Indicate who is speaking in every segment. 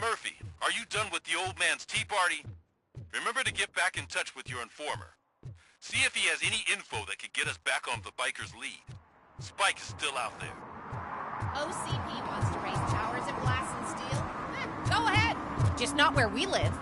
Speaker 1: Murphy, are you done with the old man's tea party? Remember to get back in touch with your informer. See if he has any info that could get us back on the biker's lead. Spike is still out there.
Speaker 2: OCP wants to raise towers at Glass and Steel? Go ahead. Just not where we live.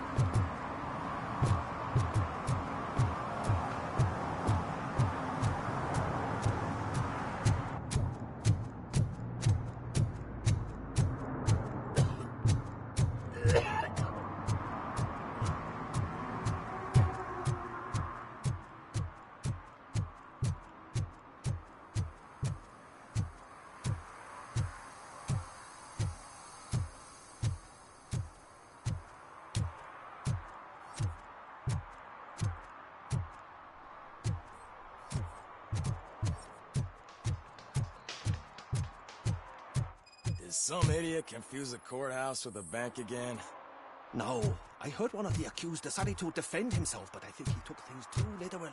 Speaker 3: Some idiot confused the courthouse with a bank again.
Speaker 4: No, I heard one of the accused decided to defend himself, but I think he took things too literally.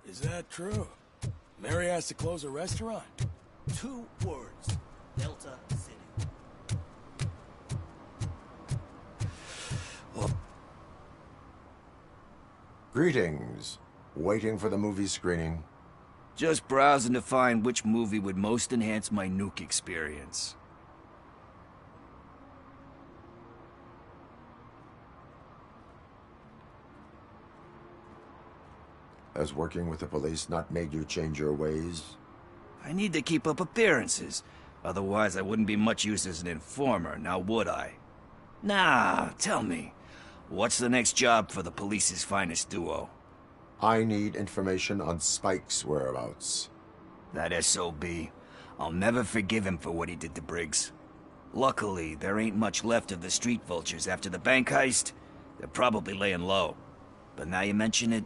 Speaker 3: Is that true? Mary has to close a restaurant?
Speaker 4: 2 words. Delta City.
Speaker 5: Greetings. Waiting for the movie screening.
Speaker 6: Just browsing to find which movie would most enhance my nuke experience.
Speaker 5: Has working with the police not made you change your ways?
Speaker 6: I need to keep up appearances. Otherwise, I wouldn't be much use as an informer, now would I? Nah, tell me. What's the next job for the police's finest duo?
Speaker 5: I need information on Spike's whereabouts.
Speaker 6: That SOB. I'll never forgive him for what he did to Briggs. Luckily, there ain't much left of the street vultures after the bank heist. They're probably laying low. But now you mention it,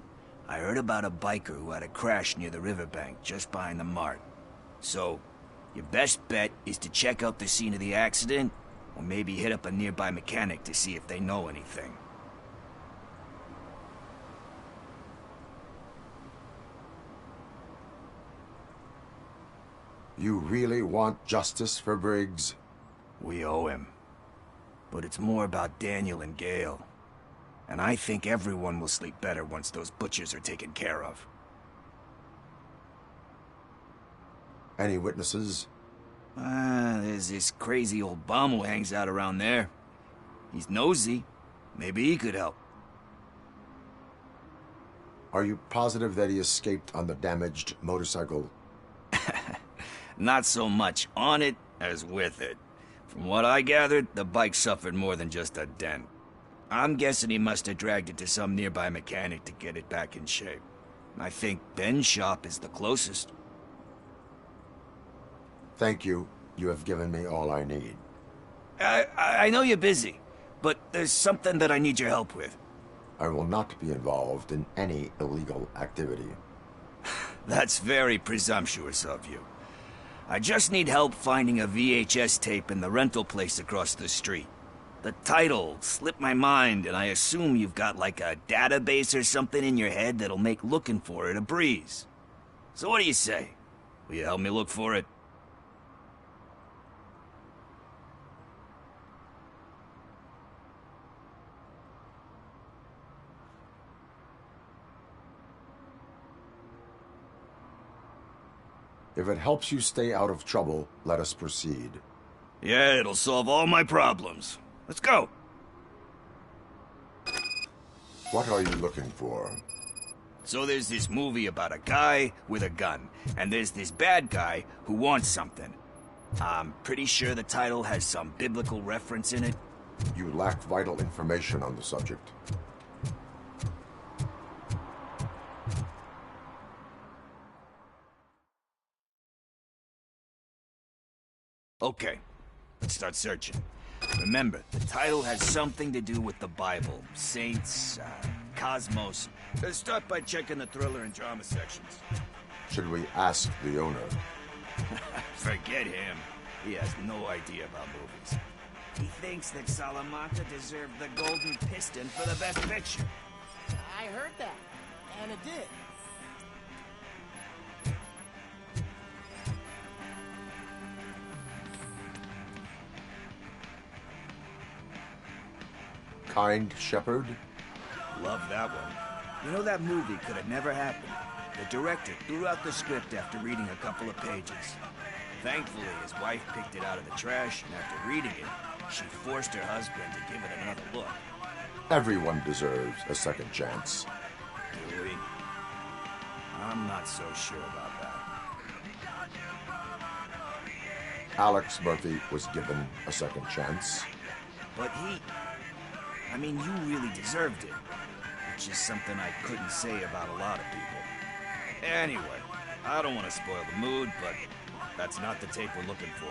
Speaker 6: I heard about a biker who had a crash near the riverbank just behind the mart. So, your best bet is to check out the scene of the accident, or maybe hit up a nearby mechanic to see if they know anything.
Speaker 5: You really want justice for Briggs?
Speaker 6: We owe him. But it's more about Daniel and Gale. And I think everyone will sleep better once those butchers are taken care of.
Speaker 5: Any witnesses?
Speaker 6: There's this crazy old bum who hangs out around there. He's nosy. Maybe he could help.
Speaker 5: Are you positive that he escaped on the damaged motorcycle?
Speaker 6: Not so much on it as with it. From what I gathered, the bike suffered more than just a dent. I'm guessing he must have dragged it to some nearby mechanic to get it back in shape. I think Ben's shop is the closest.
Speaker 5: Thank you. You have given me all I need.
Speaker 6: I know you're busy, but there's something that I need your help with.
Speaker 5: I will not be involved in any illegal activity.
Speaker 6: That's very presumptuous of you. I just need help finding a VHS tape in the rental place across the street. The title slipped my mind, and I assume you've got like a database or something in your head that'll make looking for it a breeze. So what do you say? Will you help me look for it?
Speaker 5: If it helps you stay out of trouble, let us proceed.
Speaker 6: Yeah, it'll solve all my problems. Let's go.
Speaker 5: What are you looking for?
Speaker 6: So there's this movie about a guy with a gun, and there's this bad guy who wants something. I'm pretty sure the title has some biblical reference in it.
Speaker 5: You lack vital information on the subject.
Speaker 6: Okay, let's start searching. Remember, the title has something to do with the Bible, saints, cosmos. Let's start by checking the thriller and drama sections.
Speaker 5: Should we ask the owner?
Speaker 6: Forget him. He has no idea about movies. He thinks that Salamanca deserved the Golden Piston for the Best Picture.
Speaker 4: I heard that, and it did.
Speaker 5: Kind Shepherd?
Speaker 6: Love that one. You know, that movie could have never happened. The director threw out the script after reading a couple of pages. Thankfully, his wife picked it out of the trash, and after reading it, she forced her husband to give it another look.
Speaker 5: Everyone deserves a second chance.
Speaker 6: Do we? I'm not so sure about that.
Speaker 5: Alex Murphy was given a second chance.
Speaker 6: But I mean, you really deserved it. Which is something I couldn't say about a lot of people. Anyway, I don't want to spoil the mood, but that's not the tape we're looking for.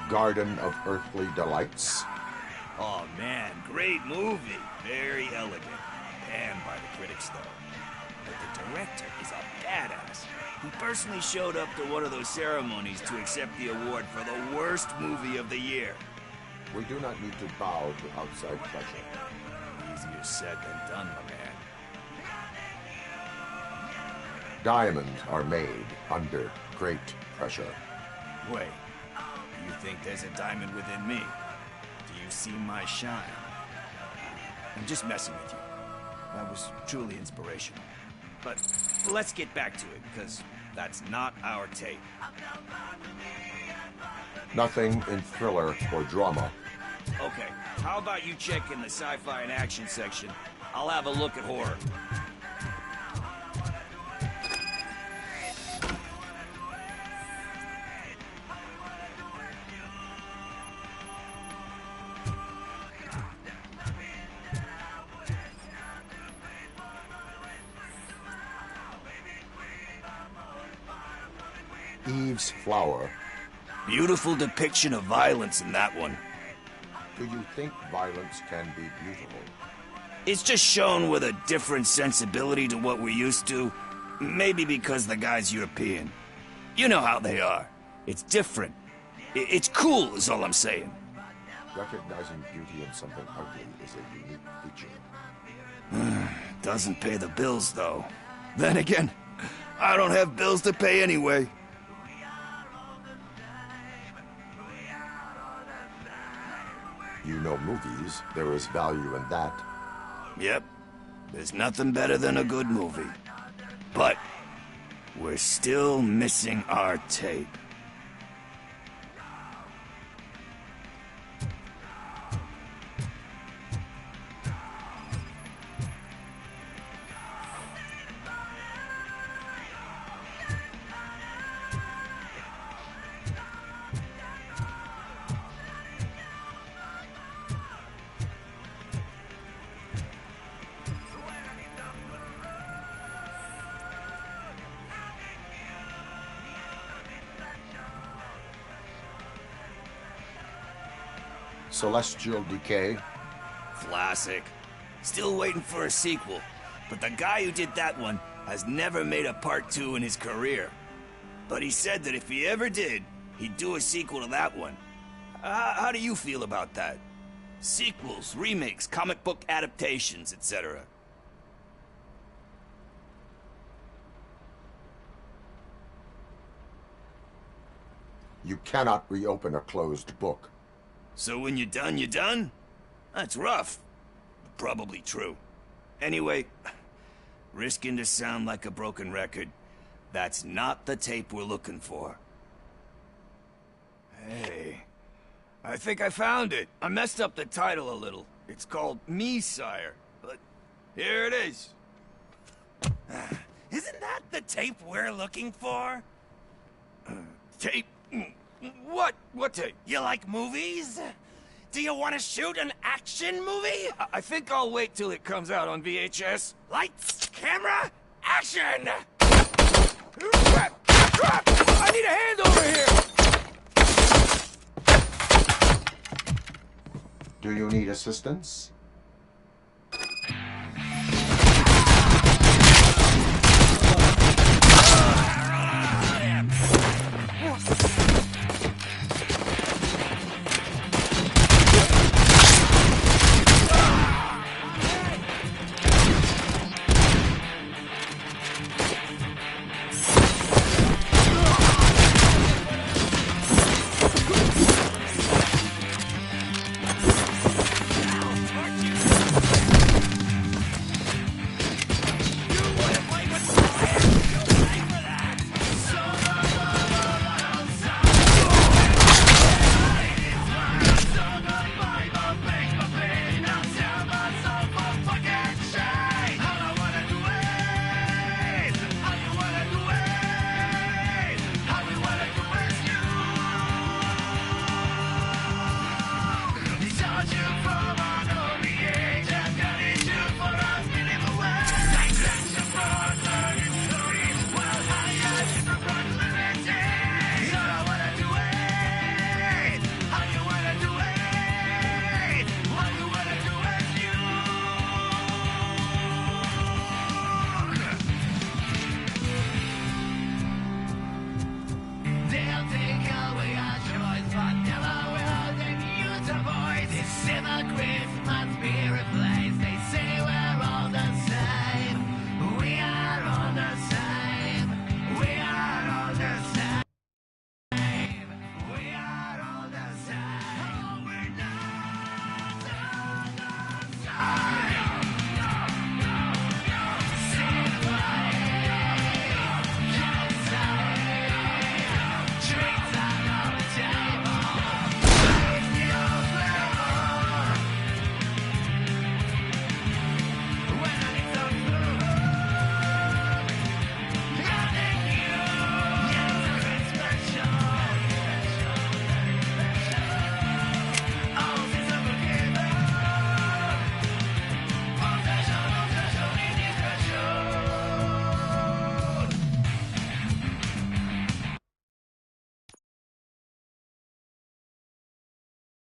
Speaker 5: Garden of Earthly Delights.
Speaker 6: Oh man, great movie. Very elegant. Panned by the critics though. But the director is a badass. He personally showed up to one of those ceremonies to accept the award for the worst movie of the year.
Speaker 5: We do not need to bow to outside pressure.
Speaker 6: Easier said than done, my man.
Speaker 5: Diamonds are made under great pressure.
Speaker 6: Wait, you think there's a diamond within me? Do you see my shine? I'm just messing with you. That was truly inspirational. But let's get back to it, because that's not our tape.
Speaker 5: Nothing in thriller or drama.
Speaker 6: Okay, how about you check in the sci-fi and action section? I'll have a look at horror.
Speaker 5: Eve's Flower.
Speaker 6: Beautiful depiction of violence in that one.
Speaker 5: Do you think violence can be beautiful?
Speaker 6: It's just shown with a different sensibility to what we're used to. Maybe because the guy's European. You know how they are. It's different. It's cool, is all I'm saying.
Speaker 5: Recognizing beauty in something ugly is a unique feature.
Speaker 6: Doesn't pay the bills, though. Then again, I don't have bills to pay anyway.
Speaker 5: You know movies, there is value in that.
Speaker 6: Yep. There's nothing better than a good movie. But we're still missing our tape.
Speaker 5: Celestial Decay.
Speaker 6: Classic. Still waiting for a sequel. But the guy who did that one has never made a part 2 in his career. But he said that if he ever did, he'd do a sequel to that one. How do you feel about that? Sequels, remakes, comic book adaptations, etc.
Speaker 5: You cannot reopen a closed book.
Speaker 6: So when you're done, you're done? That's rough. Probably true. Anyway, risking to sound like a broken record, that's not the tape we're looking for. Hey, I think I found it. I messed up the title a little. It's called Me, Sire, but here it is.
Speaker 7: Isn't that the tape we're looking for?
Speaker 6: Tape? What? What tape?
Speaker 7: You like movies? Do you want to shoot an action movie?
Speaker 6: I think I'll wait till it comes out on VHS.
Speaker 7: Lights, camera, action!
Speaker 6: I need a hand over here!
Speaker 5: Do you need assistance?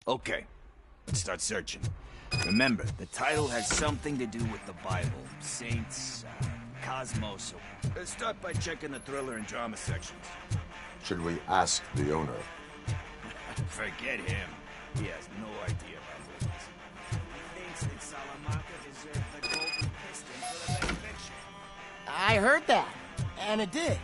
Speaker 6: Okay, let's start searching. Remember, the title has something to do with the Bible, saints, cosmos. Start by checking the thriller and drama sections.
Speaker 5: Should we ask the owner?
Speaker 6: Forget him. He has no idea about movies. He thinks that Salamanca deserved the golden piston for the best picture.
Speaker 4: I heard that, and it did.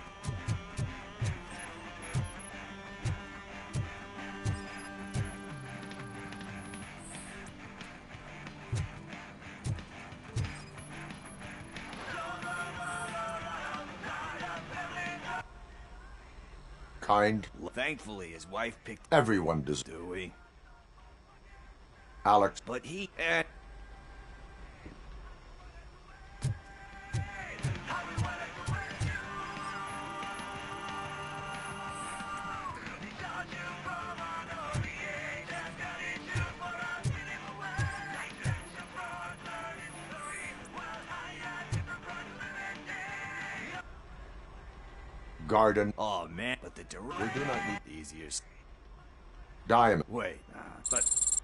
Speaker 5: Kind.
Speaker 6: Thankfully, his wife picked
Speaker 5: Everyone does.
Speaker 6: Dewey.
Speaker 5: Alex.
Speaker 6: But he...
Speaker 5: Garden.
Speaker 6: Oh, man. But the director...
Speaker 5: We do not need
Speaker 6: the easiest...
Speaker 5: Diamond.
Speaker 6: Wait, but...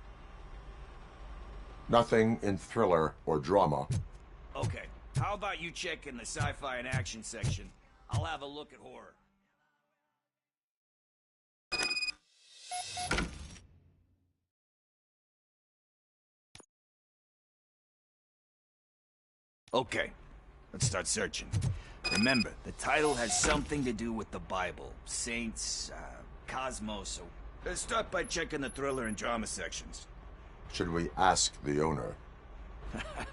Speaker 5: Nothing in thriller or drama.
Speaker 6: Okay, how about you check in the sci-fi and action section? I'll have a look at horror. Okay, let's start searching. Remember, the title has something to do with the Bible, saints, cosmos. Start by checking the thriller and drama sections.
Speaker 5: Should we ask the owner?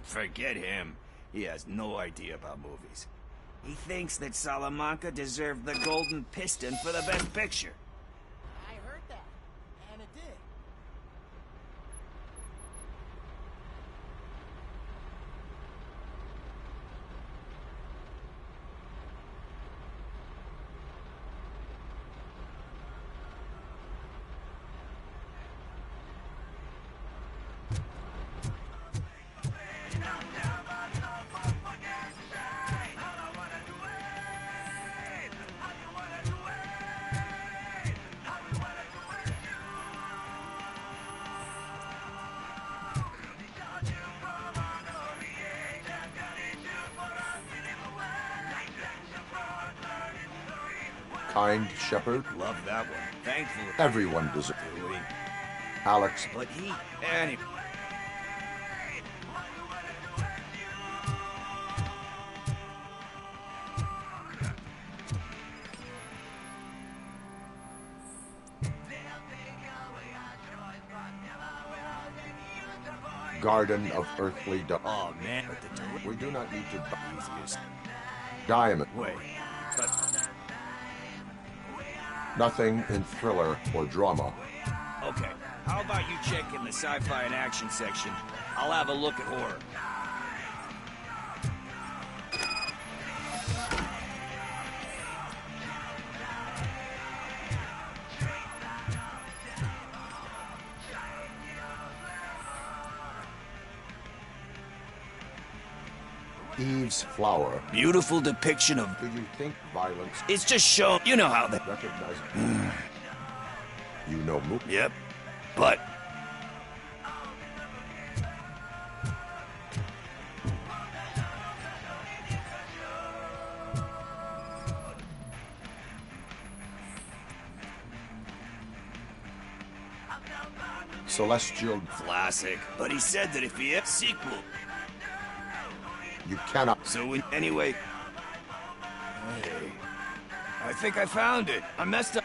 Speaker 6: Forget him. He has no idea about movies. He thinks that Salamanca deserved the golden piston for the best picture.
Speaker 4: I heard that, and it did.
Speaker 5: kind shepherd.
Speaker 6: Love that one. Thankfully.
Speaker 5: Everyone deserves
Speaker 6: Louis.
Speaker 5: Alex.
Speaker 6: But he... Anyway.
Speaker 5: Garden of Earthly
Speaker 6: Oh, man. But the
Speaker 5: We do not need to
Speaker 6: easiest.
Speaker 5: Diamond.
Speaker 6: Wait. But...
Speaker 5: Nothing in thriller or drama.
Speaker 6: Okay. How about you check in the sci-fi and action section? I'll have a look at horror.
Speaker 5: Eve's Flower.
Speaker 6: Beautiful depiction of...
Speaker 5: Do you think violence
Speaker 6: It's just shown... You know how they...
Speaker 5: recognizes? You know movie.
Speaker 6: Yep. But...
Speaker 5: Celestial.
Speaker 6: Classic. But he said that if he had a sequel...
Speaker 5: You cannot.
Speaker 6: So anyway... Hey... I think I found it. I messed up...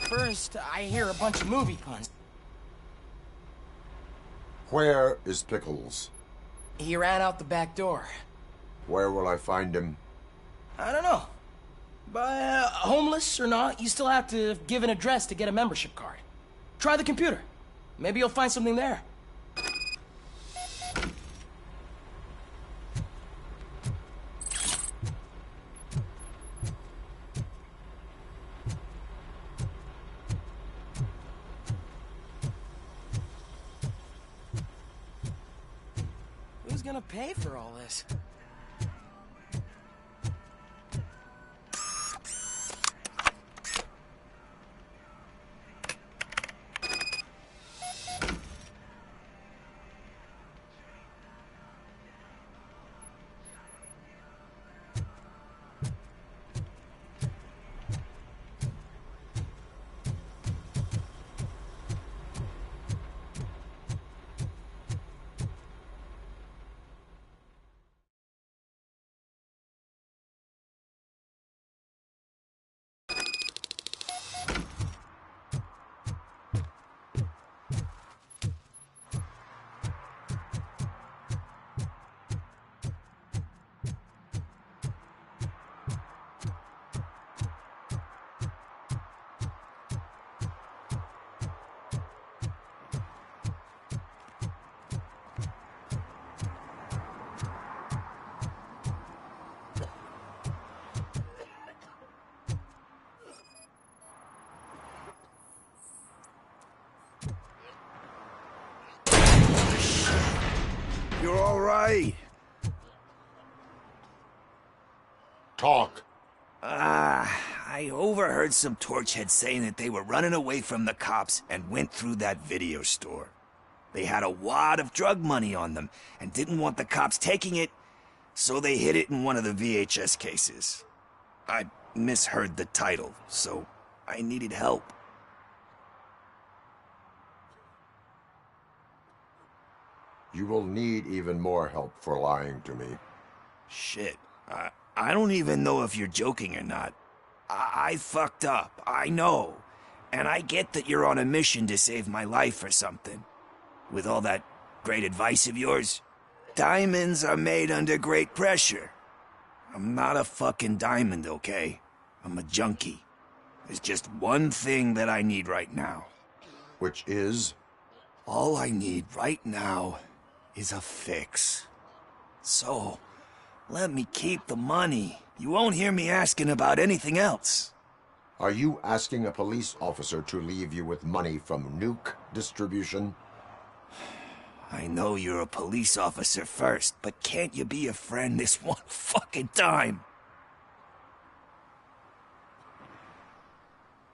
Speaker 8: First, I hear a bunch of movie puns.
Speaker 5: Where is Pickles?
Speaker 8: He ran out the back door.
Speaker 5: Where will I find him?
Speaker 8: I don't know. But homeless or not, you still have to give an address to get a membership card. Try the computer. Maybe you'll find something there. Who's gonna pay for all this?
Speaker 6: You're all right.
Speaker 5: Talk.
Speaker 6: I overheard some torchheads saying that they were running away from the cops and went through that video store. They had a wad of drug money on them and didn't want the cops taking it, so they hid it in one of the VHS cases. I misheard the title, so I needed help.
Speaker 5: You will need even more help for lying to me.
Speaker 6: Shit. I don't even know if you're joking or not. I fucked up, I know. And I get that you're on a mission to save my life or something. With all that great advice of yours. Diamonds are made under great pressure. I'm not a fucking diamond, okay? I'm a junkie. There's just one thing that I need right now.
Speaker 5: Which is?
Speaker 6: All I need right now is a fix. So, let me keep the money. You won't hear me asking about anything else.
Speaker 5: Are you asking a police officer to leave you with money from nuke distribution?
Speaker 6: I know you're a police officer first, but can't you be a friend this one fucking time?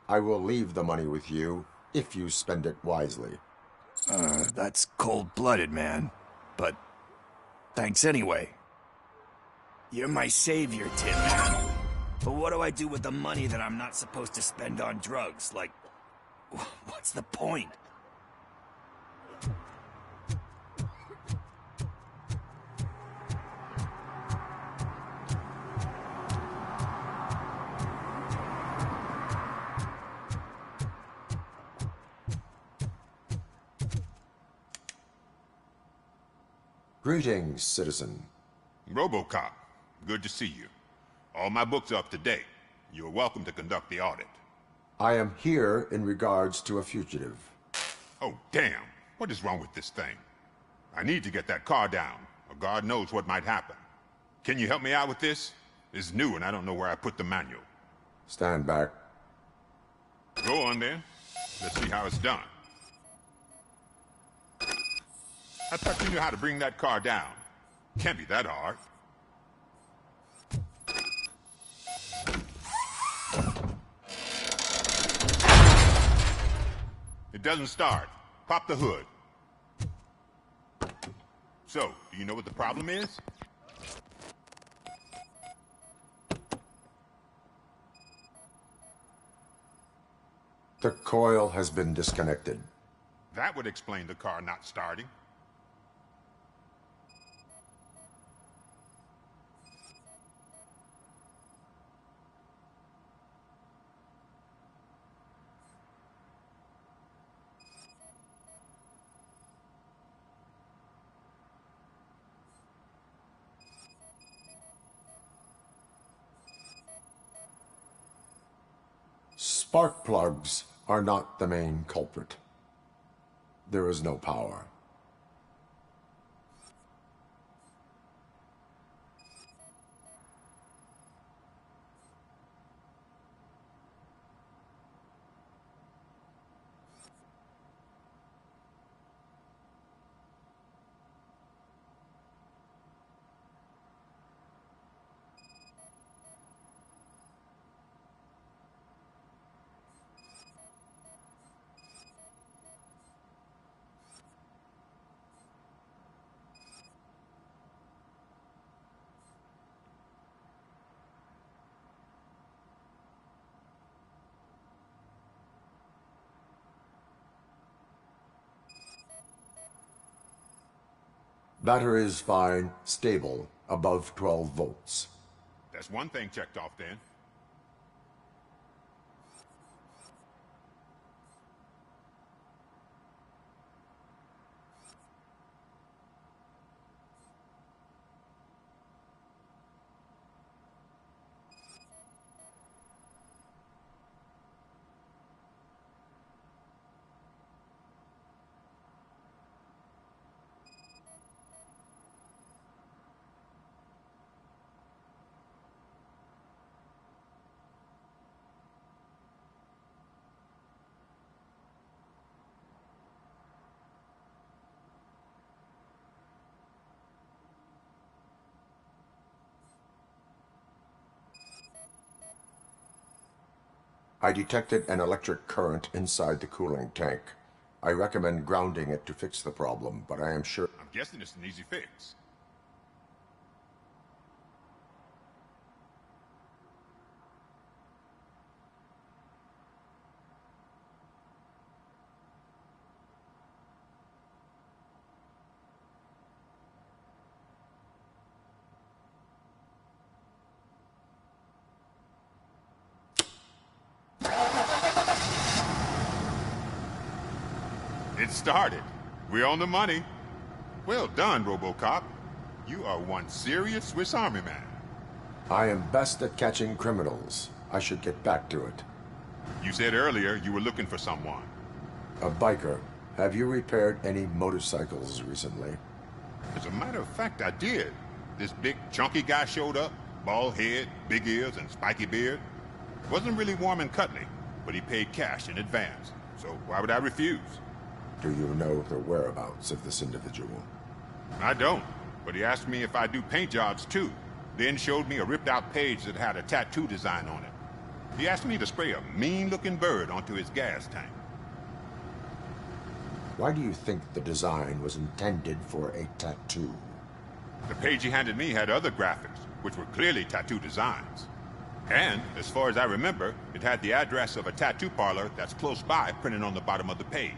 Speaker 5: I will leave the money with you if you spend it wisely.
Speaker 6: That's cold-blooded, man. But thanks anyway. You're my savior, Tin Man. But what do I do with the money that I'm not supposed to spend on drugs? Like, what's the point?
Speaker 5: Greetings, citizen.
Speaker 9: Robocop, good to see you. All my books are up to date. You're welcome to conduct the audit.
Speaker 5: I am here in regards to a fugitive.
Speaker 9: Oh, damn. What is wrong with this thing? I need to get that car down, or God knows what might happen. Can you help me out with this? It's new and I don't know where I put the manual.
Speaker 5: Stand back.
Speaker 9: Go on then. Let's see how it's done. I thought you knew how to bring that car down. Can't be that hard. It doesn't start. Pop the hood. So, do you know what the problem is?
Speaker 5: The coil has been disconnected.
Speaker 9: That would explain the car not starting.
Speaker 5: Spark plugs are not the main culprit. There is no power. Battery is fine, stable, above 12 volts.
Speaker 9: That's one thing checked off then.
Speaker 5: I detected an electric current inside the cooling tank. I recommend grounding it to fix the problem, but I am sure...
Speaker 9: I'm guessing it's an easy fix. It started. We're on the money. Well done, Robocop. You are one serious Swiss Army man.
Speaker 5: I am best at catching criminals. I should get back to it.
Speaker 9: You said earlier you were looking for someone.
Speaker 5: A biker. Have you repaired any motorcycles recently?
Speaker 9: As a matter of fact, I did. This big, chunky guy showed up. Bald head, big ears, and spiky beard. Wasn't really warm and cuddly, but he paid cash in advance. So why would I refuse?
Speaker 5: Do you know the whereabouts of this individual?
Speaker 9: I don't, but he asked me if I do paint jobs too. Then showed me a ripped-out page that had a tattoo design on it. He asked me to spray a mean-looking bird onto his gas tank.
Speaker 5: Why do you think the design was intended for a tattoo?
Speaker 9: The page he handed me had other graphics, which were clearly tattoo designs. And, as far as I remember, it had the address of a tattoo parlor that's close by printed on the bottom of the page.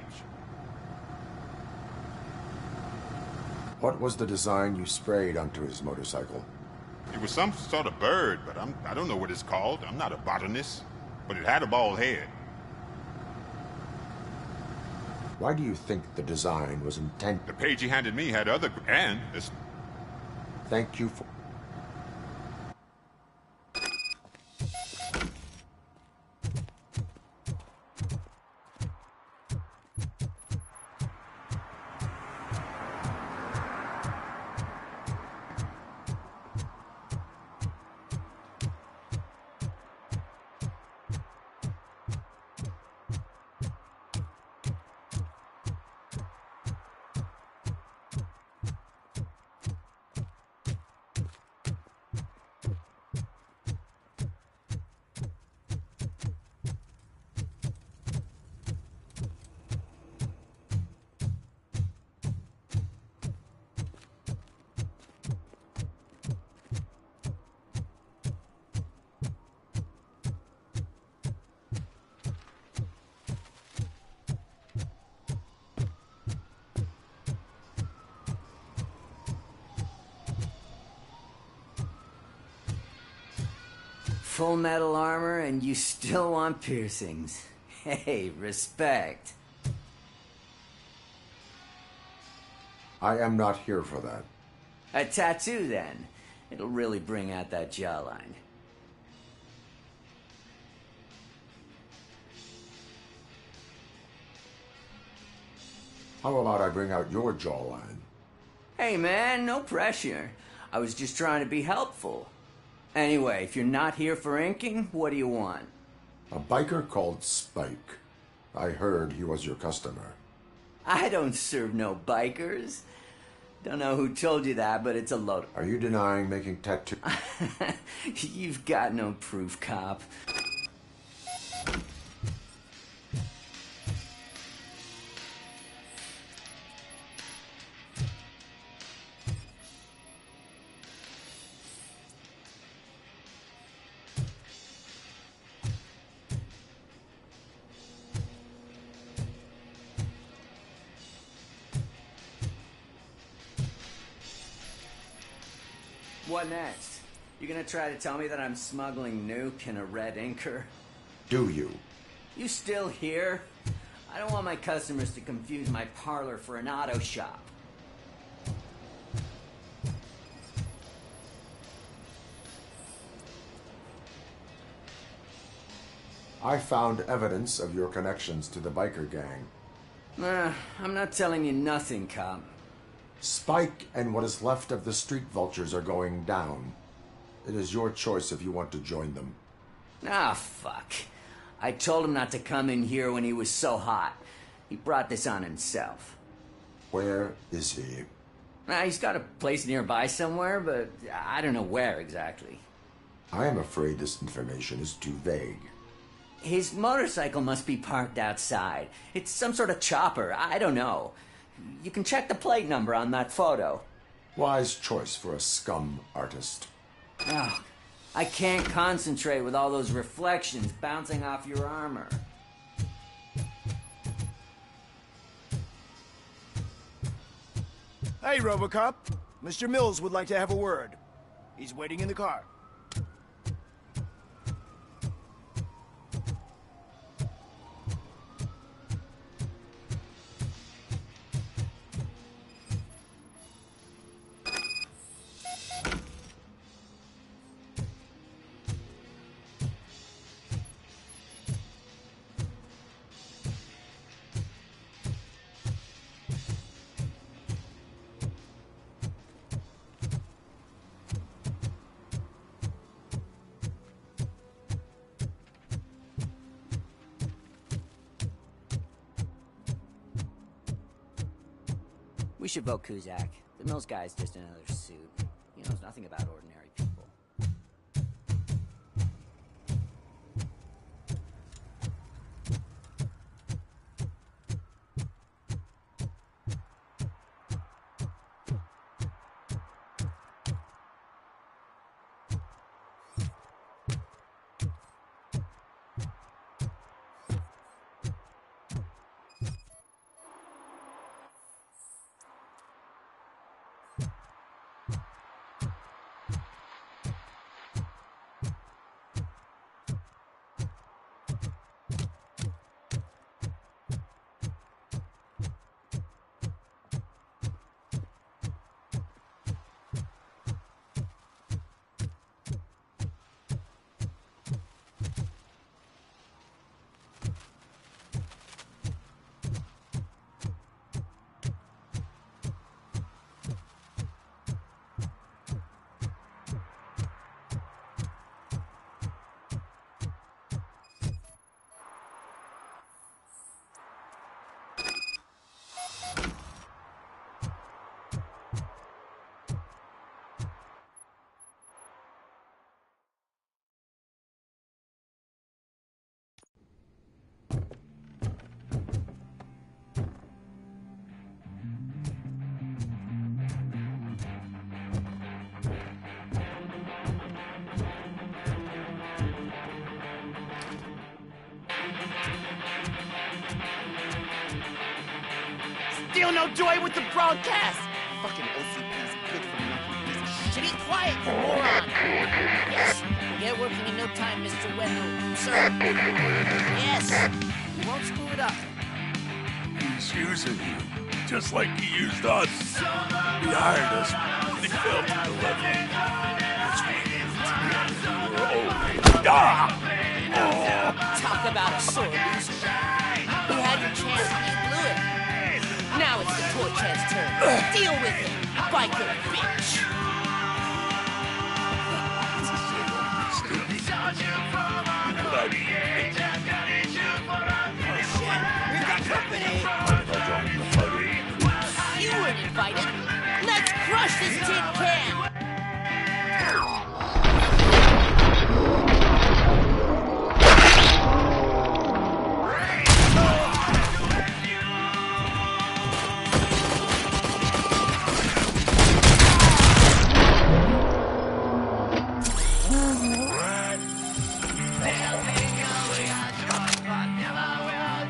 Speaker 5: What was the design you sprayed onto his motorcycle?
Speaker 9: It was some sort of bird, but I don't know what it's called. I'm not a botanist. But it had a bald head.
Speaker 5: Why do you think the design was intended?
Speaker 9: The page he handed me had other... and...
Speaker 5: Thank you for...
Speaker 10: Full metal armor and you still want piercings. Hey, respect.
Speaker 5: I am not here for that.
Speaker 10: A tattoo, then. It'll really bring out that jawline.
Speaker 5: How about I bring out your jawline?
Speaker 10: Hey, man, no pressure. I was just trying to be helpful. Anyway, if you're not here for inking, what do you want?
Speaker 5: A biker called Spike. I heard he was your customer.
Speaker 10: I don't serve no bikers. Don't know who told you that, but it's a load.
Speaker 5: Are you denying making tattoos?
Speaker 10: You've got no proof, cop. What next? You gonna try to tell me that I'm smuggling nuke in a red inker?
Speaker 5: Do you?
Speaker 10: You still here? I don't want my customers to confuse my parlor for an auto shop.
Speaker 5: I found evidence of your connections to the biker gang.
Speaker 10: I'm not telling you nothing, cop.
Speaker 5: Spike and what is left of the street vultures are going down. It is your choice if you want to join them.
Speaker 10: Ah, fuck. I told him not to come in here when he was so hot. He brought this on himself.
Speaker 5: Where is he?
Speaker 10: He's got a place nearby somewhere, but I don't know where exactly.
Speaker 5: I am afraid this information is too vague.
Speaker 10: His motorcycle must be parked outside. It's some sort of chopper. I don't know. You can check the plate number on that photo.
Speaker 5: Wise choice for a scum artist.
Speaker 10: Oh, I can't concentrate with all those reflections bouncing off your armor.
Speaker 11: Hey, Robocop. Mr. Mills would like to have a word. He's waiting in the car.
Speaker 10: We should vote Kuzak. The Mills guy's just another suit. He knows nothing about ordinary people.
Speaker 7: Still no joy with the broadcast! Fucking OCP's good for nothing piece of shit.
Speaker 2: Be quiet, you moron! Yes, we'll get working in no time, Mr. Wendell. Sir. Yes, we won't screw it up.
Speaker 3: He's using you, just like he used us. He hired us, and he failed to deliver. That's what we were owed.
Speaker 2: Talk about a sore loser. You had your chance and you blew it. Now it's the toy chance turn. Deal with it, biker bitch.
Speaker 7: We've got company!
Speaker 2: You weren't invited. Let's crush this tin can.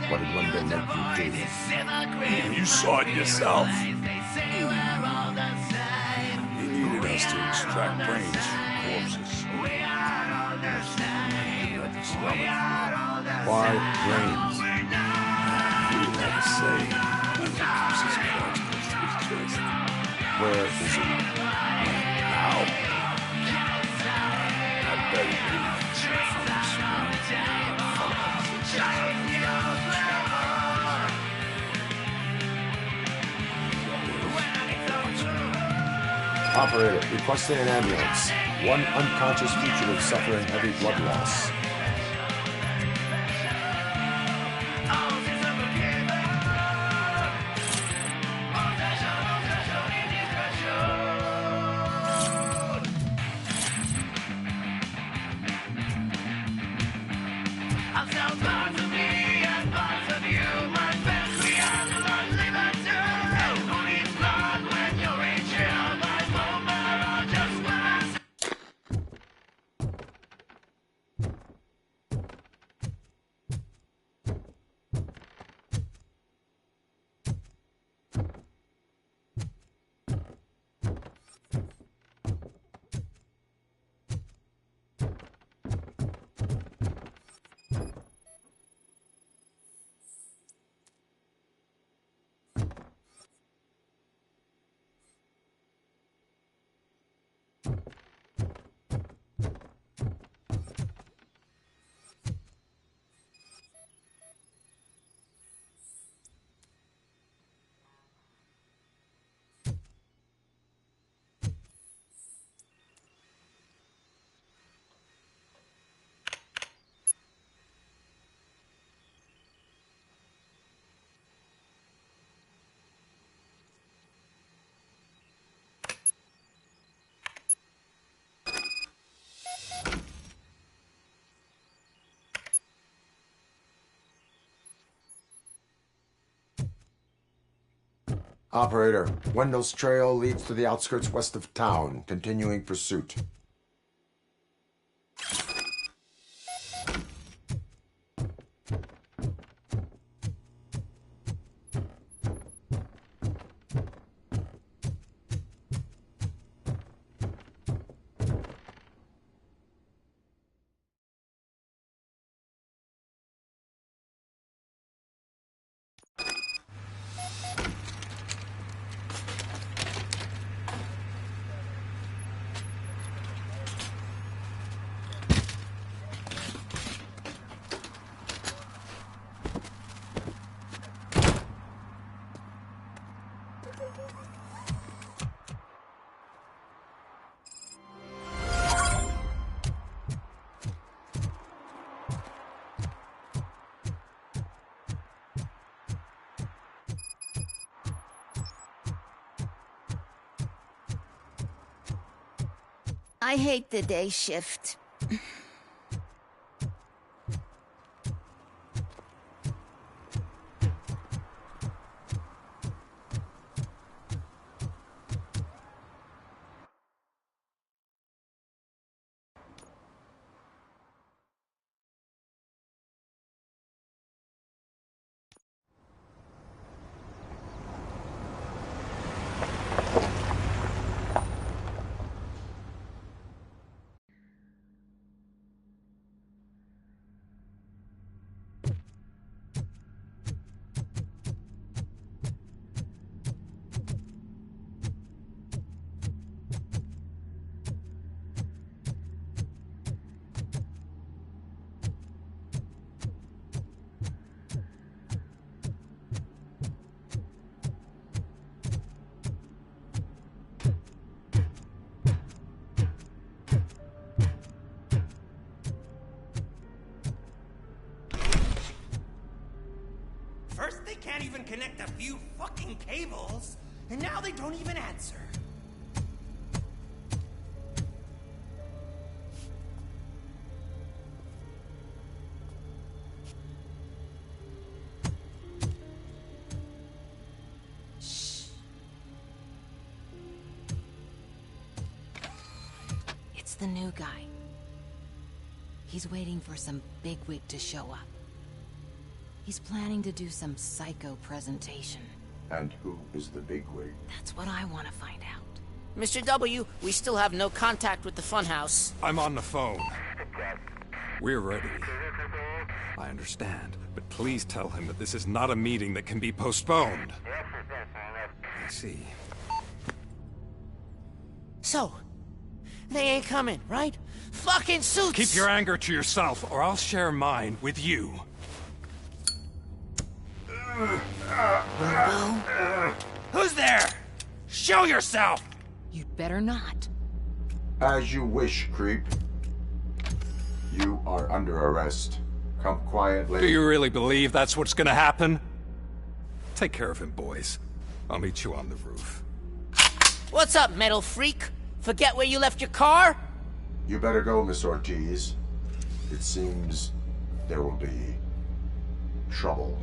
Speaker 5: What did London make you do?
Speaker 3: You saw it yourself. He needed us to extract brains from corpses.
Speaker 5: Why brains?
Speaker 3: He didn't have a say. He keeps his cards close to his chest.
Speaker 5: Where is he?
Speaker 3: Now? I bet he believes from the screen.
Speaker 5: Operator, requesting an ambulance. One unconscious fugitive suffering heavy blood loss. Operator, Wendell's trail leads to the outskirts west of town, continuing pursuit.
Speaker 2: I hate the day shift.
Speaker 7: First they can't even connect a few fucking cables, and now they don't even answer.
Speaker 2: Shh. It's the new guy. He's waiting for some bigwig to show up. He's planning to do some psycho presentation.
Speaker 5: And who is the bigwig?
Speaker 2: That's what I want to find out.
Speaker 10: Mr. W, we still have no contact with the funhouse.
Speaker 3: I'm on the phone. We're ready. I understand, but please tell him that this is not a meeting that can be postponed. I see.
Speaker 10: So, they ain't coming, right? Fucking suits!
Speaker 3: Keep your anger to yourself, or I'll share mine with you.
Speaker 2: Robo?
Speaker 7: Who's there? Show yourself!
Speaker 2: You'd better not.
Speaker 5: As you wish, creep. You are under arrest. Come quietly.
Speaker 3: Do you really believe that's what's gonna happen? Take care of him, boys. I'll meet you on the roof.
Speaker 10: What's up, metal freak? Forget where you left your car?
Speaker 5: You better go, Miss Ortiz. It seems there will be trouble.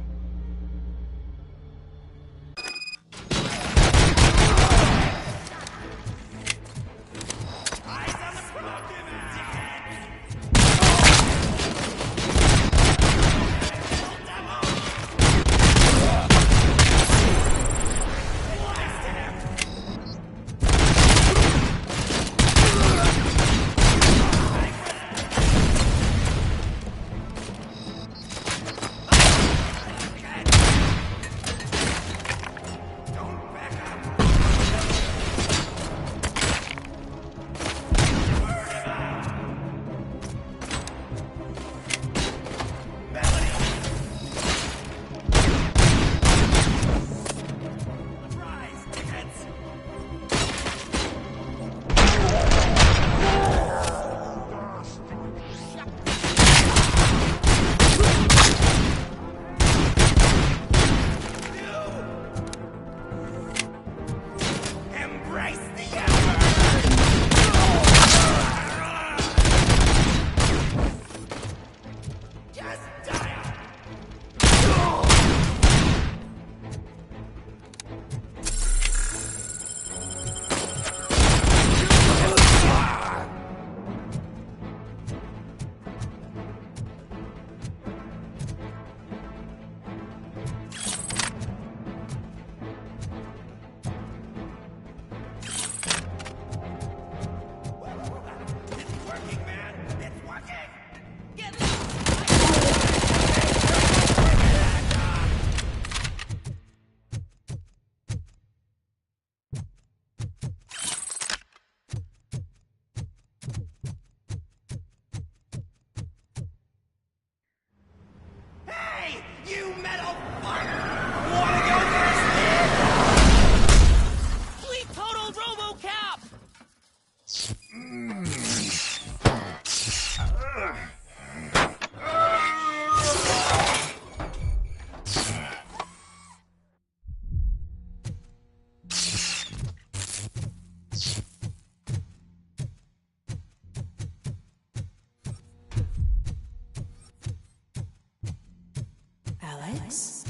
Speaker 2: Alex?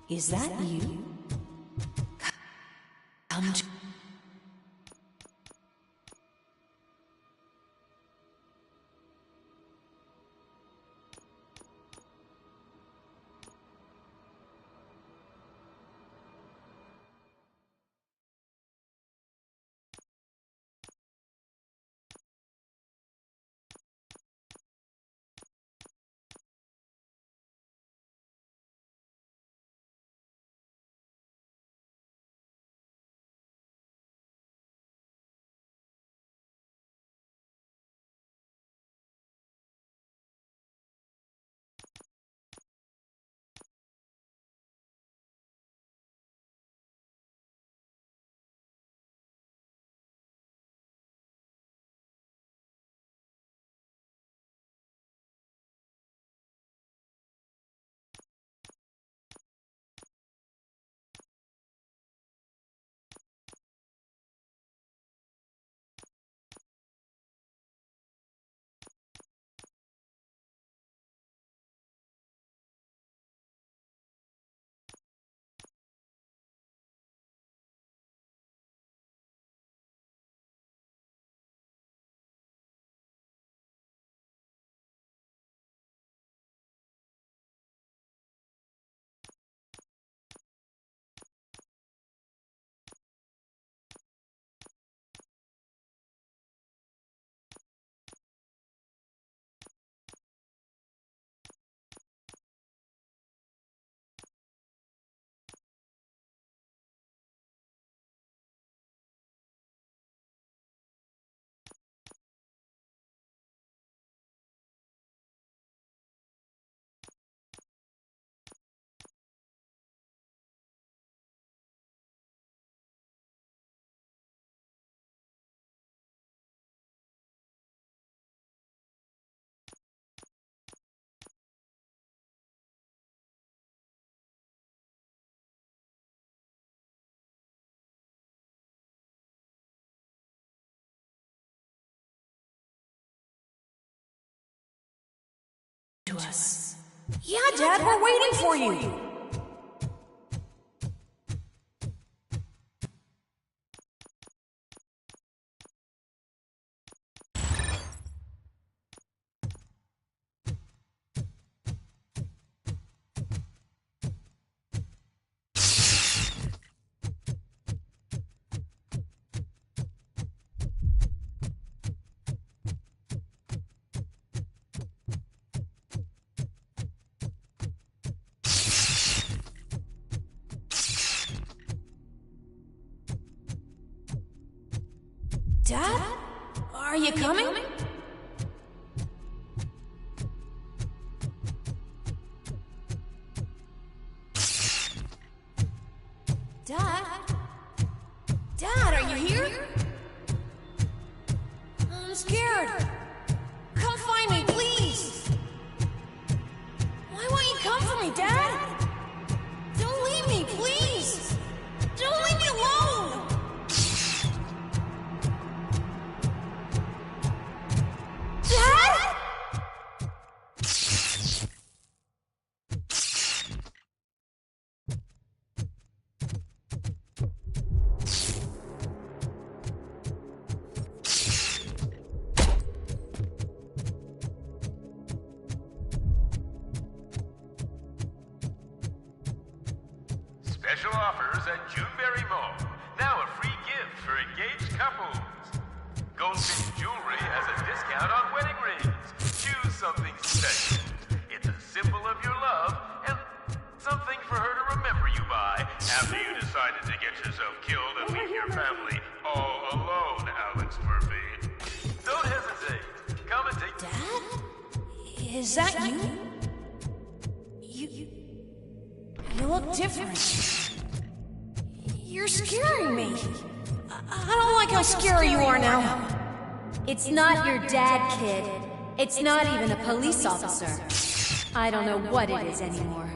Speaker 2: Is that you? Come to... to us.
Speaker 12: Yeah, Dad, we're waiting for you. Dad? Are you coming? Dad? Dad, are you here? I'm scared. Come find me, please. Why won't you come for me, Dad? Don't leave me, please. Don't leave me alone.
Speaker 13: Special offers at Juneberry Mall. Now a free gift for engaged couples. Goldfish Jewelry has a discount on wedding rings. Choose something special. It's a symbol of your love and something for her to remember you by after you decided to get yourself killed and leave your family all alone, Alex Murphy. Don't hesitate. Come and take...
Speaker 12: Dad? Is that you? You look different. You're scaring me. I don't like how scary you are now.
Speaker 14: It's not your dad, kid. It's not even a police officer. I don't know what it is anymore.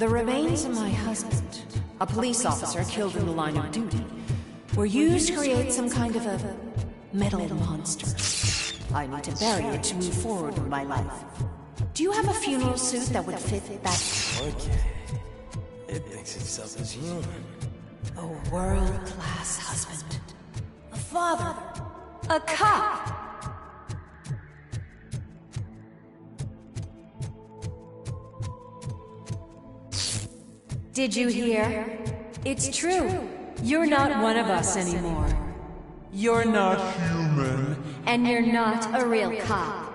Speaker 2: The remains of my husband, a police officer killed in the line of duty, were used to create some kind of a metal monster. I need to bury it to move forward with my life. Do you have a funeral suit that would fit that?
Speaker 8: Okay. It thinks itself as human.
Speaker 2: A world-class husband. A father. A cop.
Speaker 14: Did you hear? It's true. You're not one of us anymore. You're not human. And you're not a real cop.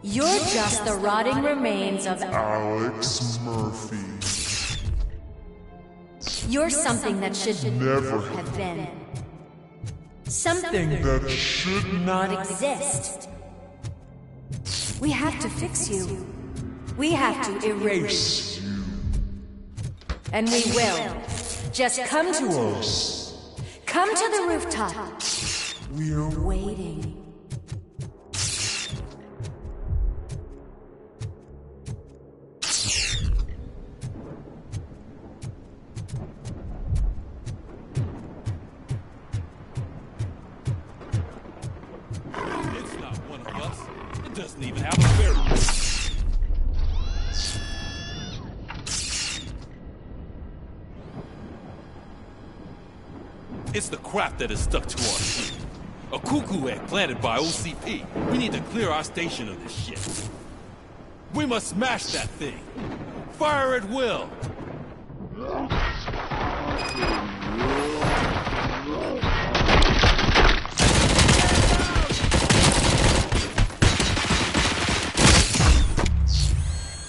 Speaker 14: You're just the rotting remains of
Speaker 15: Alex Murphy.
Speaker 14: You're something that should
Speaker 15: Never
Speaker 14: have been. Something
Speaker 15: that should
Speaker 14: not exist. We have to fix you. We have to erase
Speaker 15: you.
Speaker 14: And we will. Just come to us. Come to the rooftop.
Speaker 15: We're
Speaker 14: waiting.
Speaker 3: It's not one of us. It doesn't even have a barrel. It's the crap that is stuck to our ship. A cuckoo egg planted by OCP. We need to clear our station of this shit. We must smash that thing. Fire at will.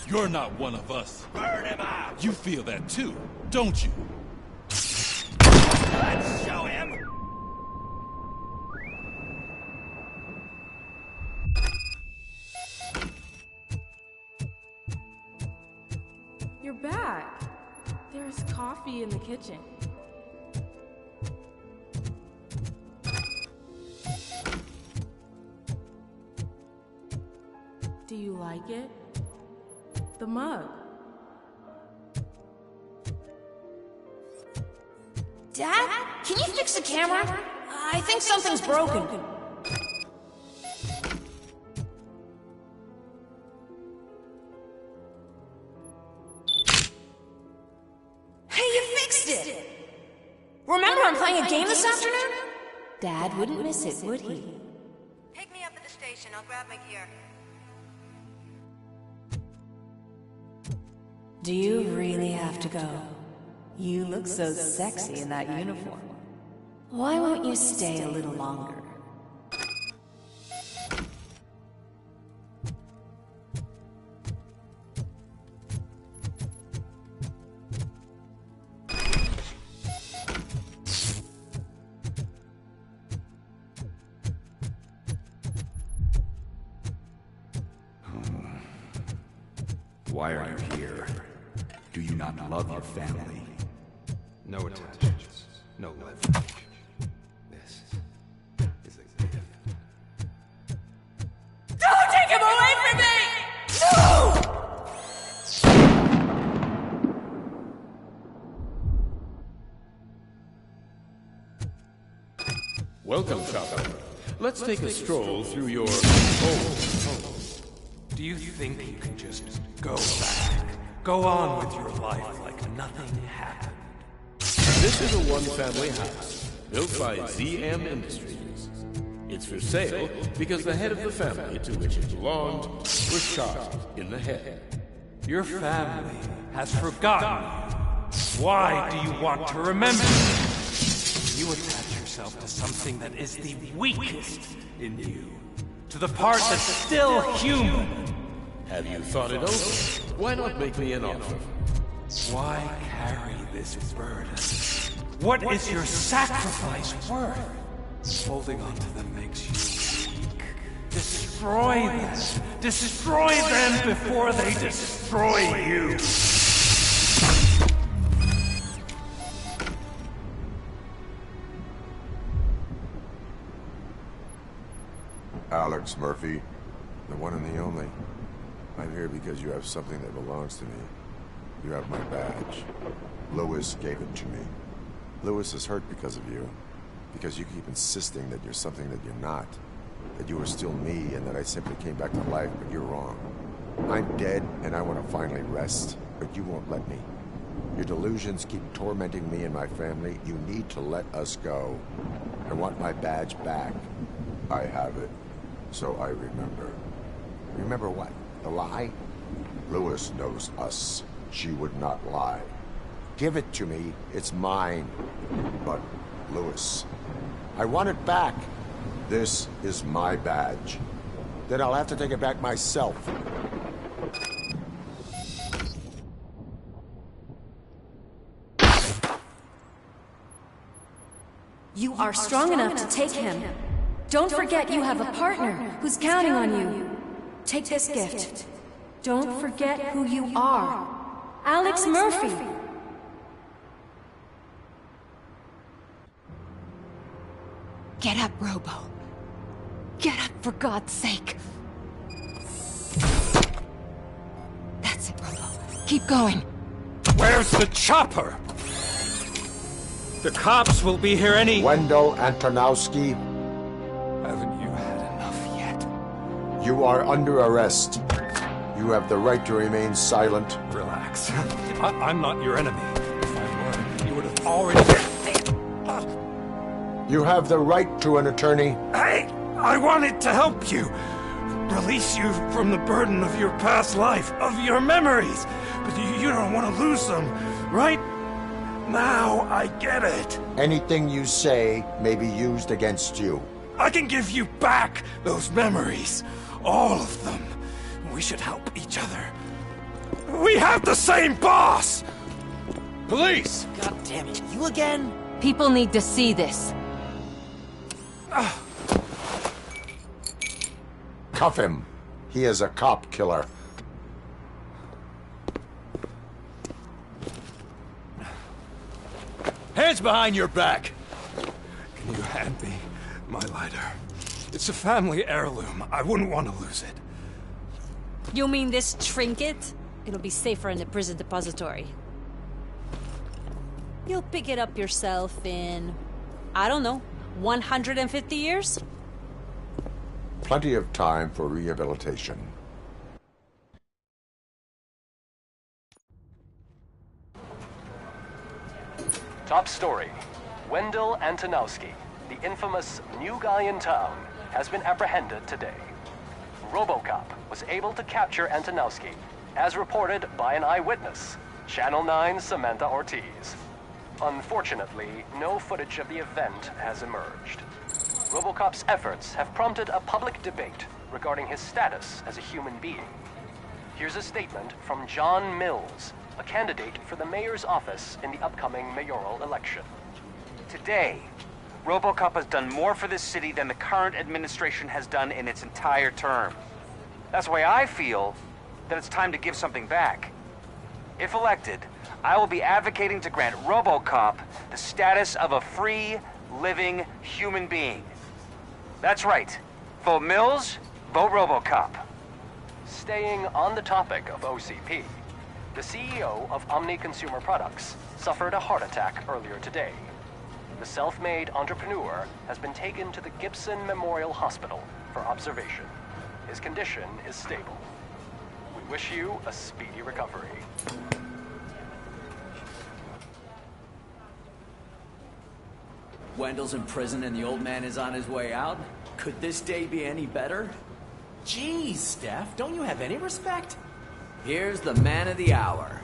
Speaker 3: You're not one of us. Burn him out! You feel that too, don't you? Let's show him!
Speaker 16: You're back. There's coffee in the kitchen. Do you like it? The mug.
Speaker 2: Dad? Can you fix the camera? I think something's broken. Hey, you fixed it! Remember I'm playing a game this afternoon? Dad wouldn't miss it, would he?
Speaker 17: Pick me up at the station. I'll grab my gear.
Speaker 2: Do you really have to go? You look so sexy in that uniform. Why won't you stay a little longer?
Speaker 18: Why are you here? Do you not love your family? No attachments, no leverage. This is a gift.
Speaker 12: Don't take him away from me!
Speaker 19: Welcome, Chopper. Let's take a stroll through your home.
Speaker 20: Do you think you can just go back? Go on with your life like nothing happened?
Speaker 19: This is a one-family house, built by ZM Industries. It's for sale because the head of the family to which it belonged was shot in the head.
Speaker 20: Your family has forgotten you. Why do you want to remember? You attach yourself to something that is the weakest in you. To the part that's still human.
Speaker 19: Have you thought it over? Why not make me an offer?
Speaker 20: Why carry this burden? What is your sacrifice worth? Holding on to them makes you weak. Destroy them. Destroy them before they destroy you.
Speaker 5: Alex Murphy, the one and the only. I'm here because you have something that belongs to me. You have my badge. Lewis gave it to me. Lewis is hurt because of you. Because you keep insisting that you're something that you're not. That you are still me and that I simply came back to life, but you're wrong. I'm dead and I want to finally rest, but you won't let me. Your delusions keep tormenting me and my family. You need to let us go. I want my badge back. I have it. So I remember. Remember what? The lie? Lewis knows us. She would not lie. Give it to me. It's mine. But, Lewis, I want it back. This is my badge. Then I'll have to take it back myself.
Speaker 14: You are strong enough to take him. Don't forget you have a partner who's counting on you. Take this gift. Don't forget who you are. Alex Murphy.
Speaker 12: Get up, Robo. Get up, for God's sake. That's it, Robo. Keep going.
Speaker 20: Where's the chopper? The cops will be here any...
Speaker 5: Wendell Antonowski.
Speaker 20: Haven't you had enough yet?
Speaker 5: You are under arrest. You have the right to remain silent.
Speaker 20: Relax. I'm not your enemy. If I were, you would have already...
Speaker 5: You have the right to an attorney.
Speaker 20: Hey! I wanted to help you! Release you from the burden of your past life, of your memories! But you don't want to lose them, right? Now I get it.
Speaker 5: Anything you say may be used against you.
Speaker 20: I can give you back those memories. All of them. We should help each other. We have the same boss!
Speaker 8: Police! God damn it, you again?
Speaker 14: People need to see this.
Speaker 5: Cuff him. He is a cop killer.
Speaker 8: Hands behind your back!
Speaker 20: Can you hand me my lighter? It's a family heirloom. I wouldn't want to lose it.
Speaker 21: You mean this trinket? It'll be safer in the prison depository. You'll pick it up yourself in, I don't know, 150 years?
Speaker 5: Plenty of time for rehabilitation.
Speaker 22: Top story. Wendell Antonowski, the infamous new guy in town, has been apprehended today. Robocop was able to capture Antonowski, as reported by an eyewitness, Channel 9's Samantha Ortiz. Unfortunately, no footage of the event has emerged. Robocop's efforts have prompted a public debate regarding his status as a human being. Here's a statement from John Mills, a candidate for the mayor's office in the upcoming mayoral election.
Speaker 23: Today, Robocop has done more for this city than the current administration has done in its entire term. That's why I feel that it's time to give something back. If elected, I will be advocating to grant Robocop the status of a free, living human being. That's right. Vote Mills, vote Robocop.
Speaker 22: Staying on the topic of OCP, the CEO of Omni Consumer Products suffered a heart attack earlier today. The self-made entrepreneur has been taken to the Gibson Memorial Hospital for observation. His condition is stable. We wish you a speedy recovery.
Speaker 10: Wendell's in prison and the old man is on his way out? Could this day be any better?
Speaker 8: Jeez, Steph, don't you have any respect?
Speaker 10: Here's the man of the hour.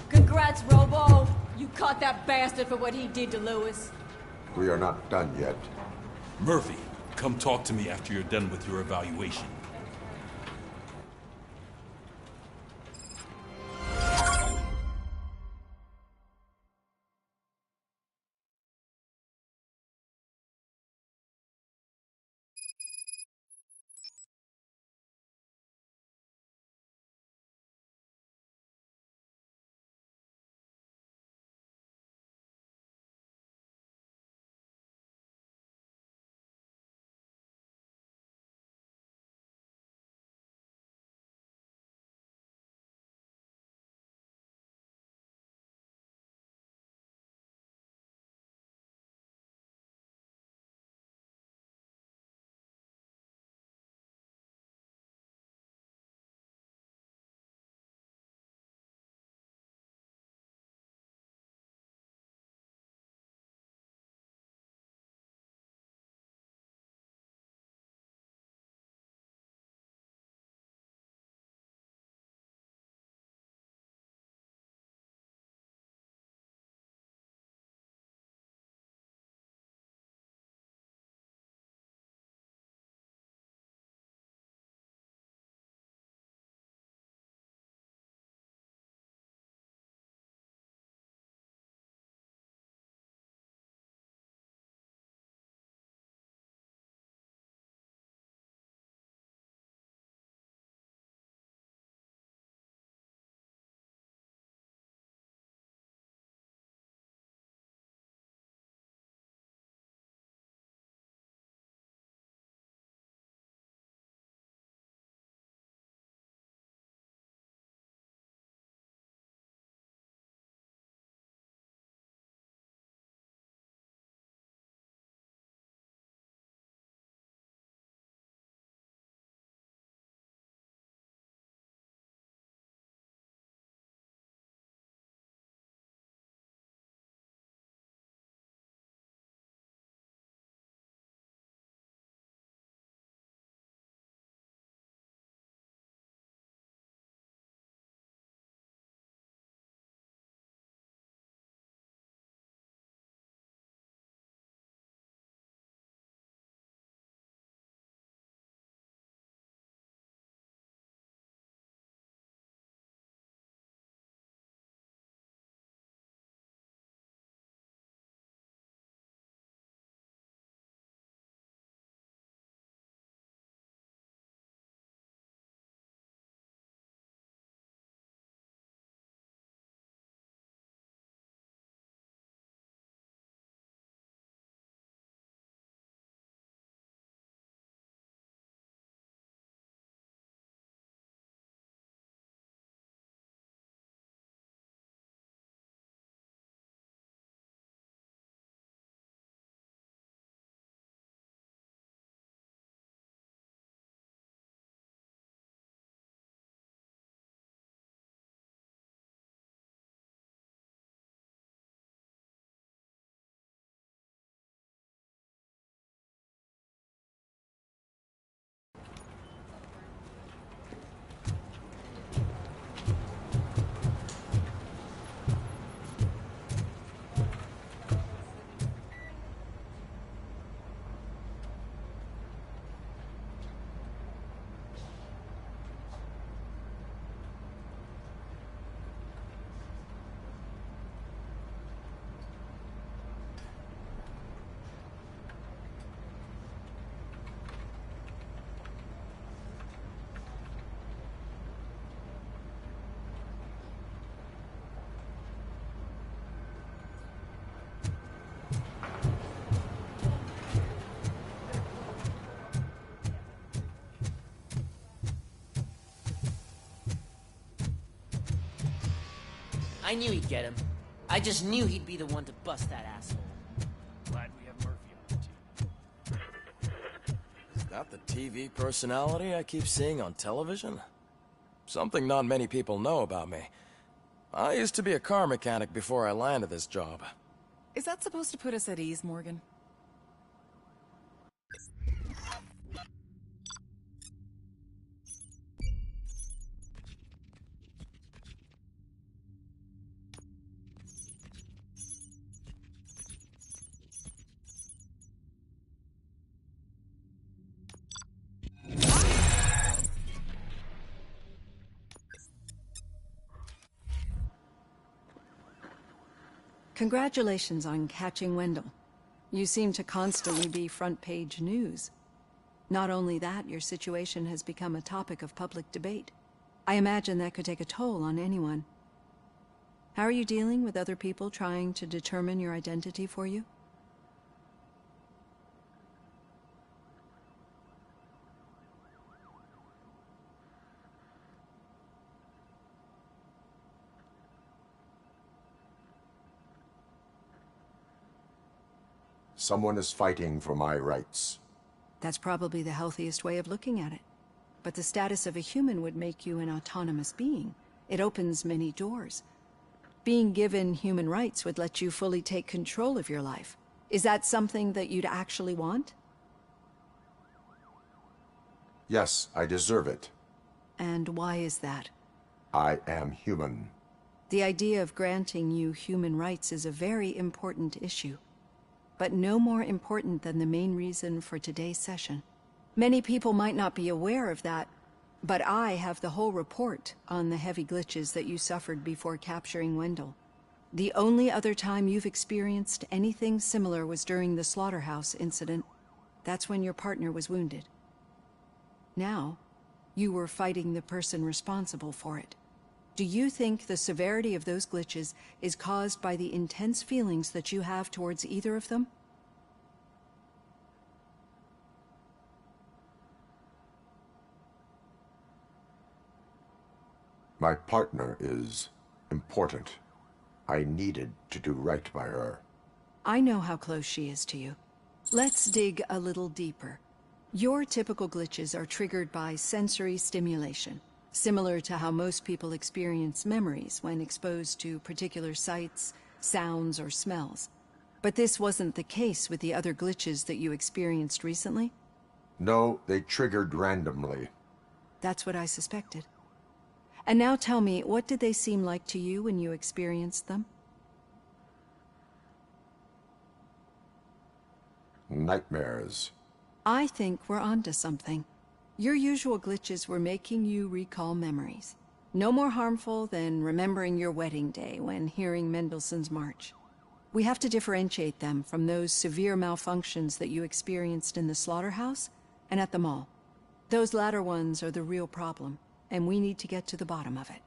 Speaker 12: Congrats, Robo. You caught that bastard for what he did to Lewis.
Speaker 5: We are not done yet.
Speaker 3: Murphy, come talk to me after you're done with your evaluation.
Speaker 8: I knew he'd get him. I just knew he'd be the one to bust that asshole.
Speaker 20: Glad we have Murphy on the team.
Speaker 1: Is that the TV personality I keep seeing on television? Something not many people know about me. I used to be a car mechanic before I landed this job.
Speaker 4: Is that supposed to put us at ease, Morgan?
Speaker 14: Congratulations on catching Wendell. You seem to constantly be front-page news. Not only that, your situation has become a topic of public debate. I imagine that could take a toll on anyone. How are you dealing with other people trying to determine your identity for you?
Speaker 5: Someone is fighting for my rights.
Speaker 14: That's probably the healthiest way of looking at it. But the status of a human would make you an autonomous being. It opens many doors. Being given human rights would let you fully take control of your life. Is that something that you'd actually want?
Speaker 5: Yes, I deserve it.
Speaker 14: And why is that?
Speaker 5: I am human.
Speaker 14: The idea of granting you human rights is a very important issue. But no more important than the main reason for today's session. Many people might not be aware of that, but I have the whole report on the heavy glitches that you suffered before capturing Wendell. The only other time you've experienced anything similar was during the slaughterhouse incident. That's when your partner was wounded. Now, you were fighting the person responsible for it. Do you think the severity of those glitches is caused by the intense feelings that you have towards either of them?
Speaker 5: My partner is important. I needed to do right by her.
Speaker 14: I know how close she is to you. Let's dig a little deeper. Your typical glitches are triggered by sensory stimulation, similar to how most people experience memories when exposed to particular sights, sounds, or smells. But this wasn't the case with the other glitches that you experienced recently?
Speaker 5: No, they triggered randomly.
Speaker 14: That's what I suspected. And now tell me, what did they seem like to you when you experienced them?
Speaker 5: Nightmares.
Speaker 14: I think we're onto something. Your usual glitches were making you recall memories. No more harmful than remembering your wedding day when hearing Mendelssohn's March. We have to differentiate them from those severe malfunctions that you experienced in the slaughterhouse and at the mall. Those latter ones are the real problem, and we need to get to the bottom of it.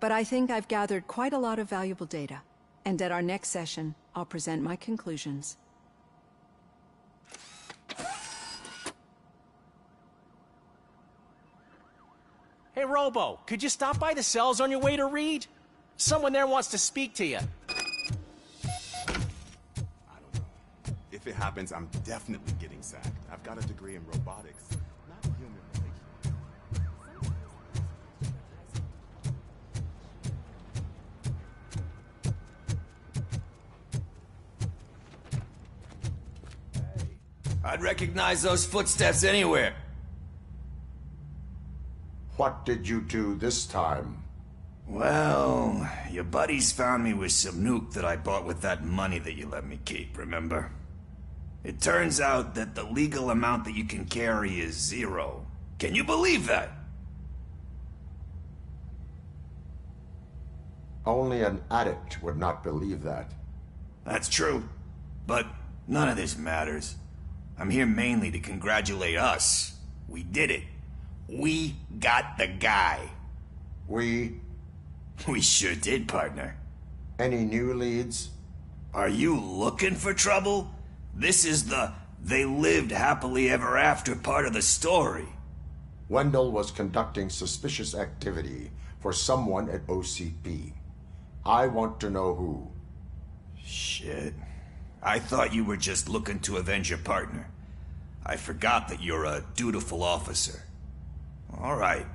Speaker 14: But I think I've gathered quite a lot of valuable data, and at our next session, I'll present my conclusions.
Speaker 8: Hey, Robo, could you stop by the cells on your way to Reed? Someone there wants to speak to you.
Speaker 6: If it happens, I'm definitely getting sacked. I've got a degree in robotics, not human relations.
Speaker 11: I'd recognize those footsteps anywhere.
Speaker 5: What did you do this time?
Speaker 11: Well, your buddies found me with some nuke that I bought with that money that you let me keep, remember? It turns out that the legal amount that you can carry is 0. Can you believe that?
Speaker 5: Only an addict would not believe that.
Speaker 11: That's true. But none of this matters. I'm here mainly to congratulate us. We did it. We got the guy.
Speaker 5: We
Speaker 11: sure did, partner.
Speaker 5: Any new leads?
Speaker 11: Are you looking for trouble? This is the "they lived happily ever after" part of the story.
Speaker 5: Wendell was conducting suspicious activity for someone at OCP. I want to know who.
Speaker 11: Shit. I thought you were just looking to avenge your partner. I forgot that you're a dutiful officer. All right.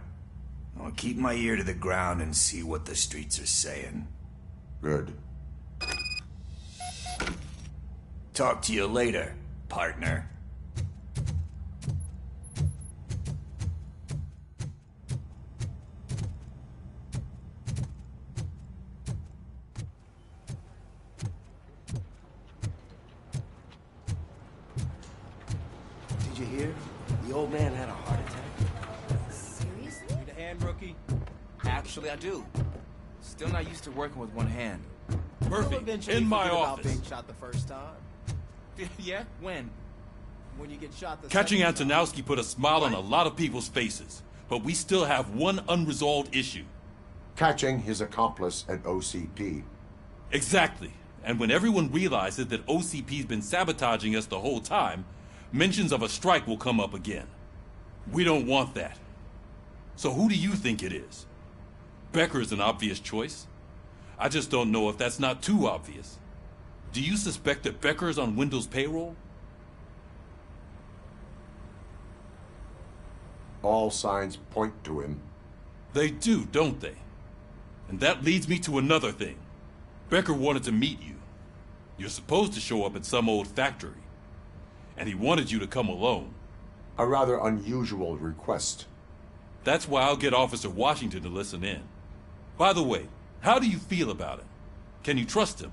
Speaker 11: I'll keep my ear to the ground and see what the streets are saying.
Speaker 5: Good.
Speaker 11: Talk to you later, partner.
Speaker 7: Did you hear? The old man had a heart attack.
Speaker 9: Seriously? Need a hand, rookie? Actually, I do. Still not used to working with one hand.
Speaker 19: Murphy, in my office.
Speaker 7: Being shot the first time.
Speaker 9: Yeah? When?
Speaker 7: When you get shot the
Speaker 19: Catching
Speaker 7: second time.
Speaker 19: Antonowski put a smile on a lot of people's faces, but we still have one unresolved issue.
Speaker 5: Catching his accomplice at OCP.
Speaker 19: Exactly. And when everyone realizes that OCP's been sabotaging us the whole time, mentions of a strike will come up again. We don't want that. So who do you think it is? Becker is an obvious choice. I just don't know if that's not too obvious. Do you suspect that Becker is on Wendell's payroll?
Speaker 5: All signs point to him.
Speaker 19: They do, don't they? And that leads me to another thing. Becker wanted to meet you. You're supposed to show up at some old factory. And he wanted you to come alone.
Speaker 5: A rather unusual request.
Speaker 19: That's why I'll get Officer Washington to listen in. By the way, how do you feel about him? Can you trust him?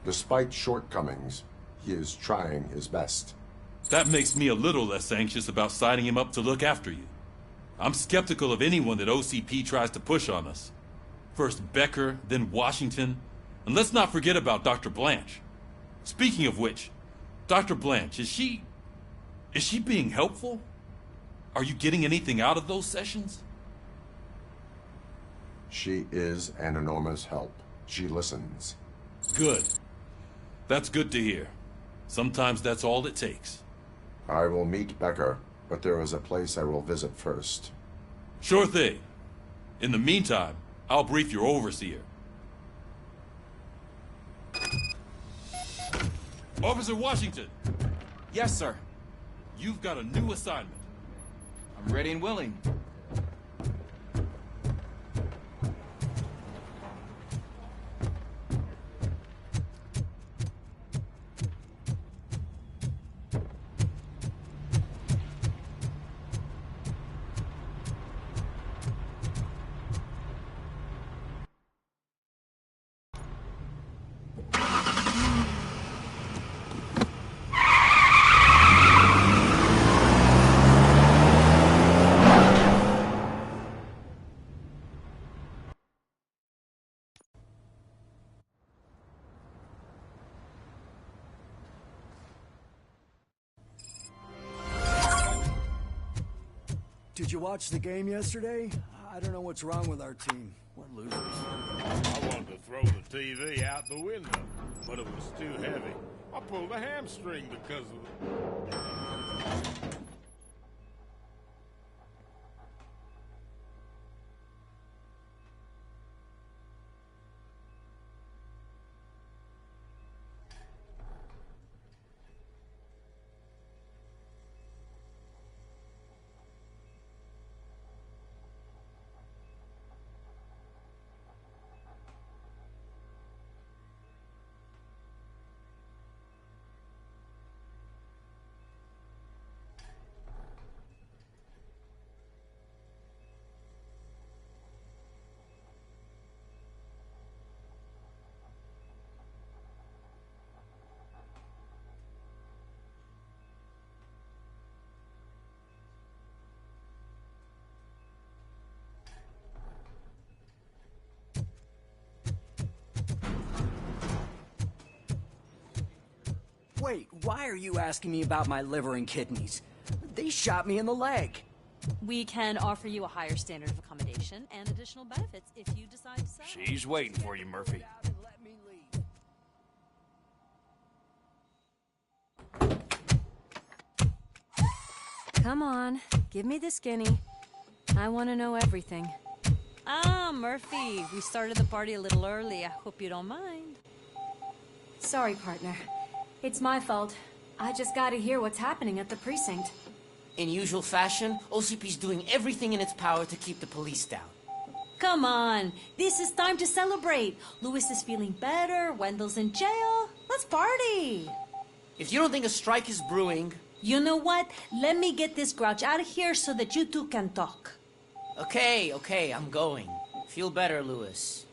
Speaker 5: Despite shortcomings, he is trying his best.
Speaker 19: That makes me a little less anxious about signing him up to look after you. I'm skeptical of anyone that OCP tries to push on us. First Becker, then Washington, and let's not forget about Dr. Blanche. Speaking of which, Dr. Blanche, is she being helpful? Are you getting anything out of those sessions?
Speaker 5: She is an enormous help. She listens.
Speaker 19: Good. That's good to hear. Sometimes that's all it takes.
Speaker 5: I will meet Becker, but there is a place I will visit first.
Speaker 19: Sure thing. In the meantime, I'll brief your overseer. Officer Washington!
Speaker 9: Yes, sir.
Speaker 19: You've got a new assignment.
Speaker 9: I'm ready and willing.
Speaker 13: Did you watch the game yesterday? I don't know what's wrong with our team. We're losers.
Speaker 3: I wanted to throw the TV out the window, but it was too heavy. I pulled a hamstring because of it.
Speaker 13: Wait, why are you asking me about my liver and kidneys? They shot me in the leg.
Speaker 21: We can offer you a higher standard of accommodation and additional benefits if you decide to sell.
Speaker 9: She's waiting for you, Murphy.
Speaker 14: Come on, give me the skinny. I want to know everything.
Speaker 21: Ah, Murphy, we started the party a little early. I hope you don't mind.
Speaker 14: Sorry, partner. It's my fault. I just gotta hear what's happening at the precinct.
Speaker 8: In usual fashion, OCP's doing everything in its power to keep the police down.
Speaker 21: Come on, this is time to celebrate. Louis is feeling better, Wendell's in jail. Let's party!
Speaker 8: If you don't think a strike is brewing...
Speaker 21: You know what? Let me get this grouch out of here so that you two can talk.
Speaker 8: Okay, I'm going. Feel better, Louis.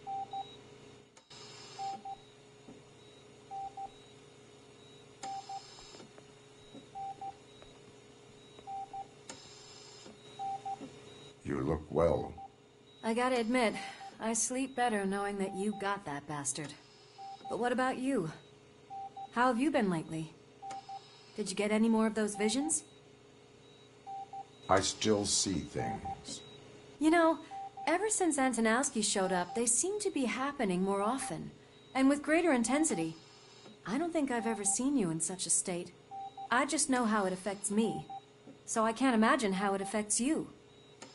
Speaker 5: You look well.
Speaker 14: I gotta admit, I sleep better knowing that you got that bastard. But what about you? How have you been lately? Did you get any more of those visions?
Speaker 5: I still see things.
Speaker 14: You know, ever since Antonowski showed up, they seem to be happening more often, and with greater intensity. I don't think I've ever seen you in such a state. I just know how it affects me, so I can't imagine how it affects you.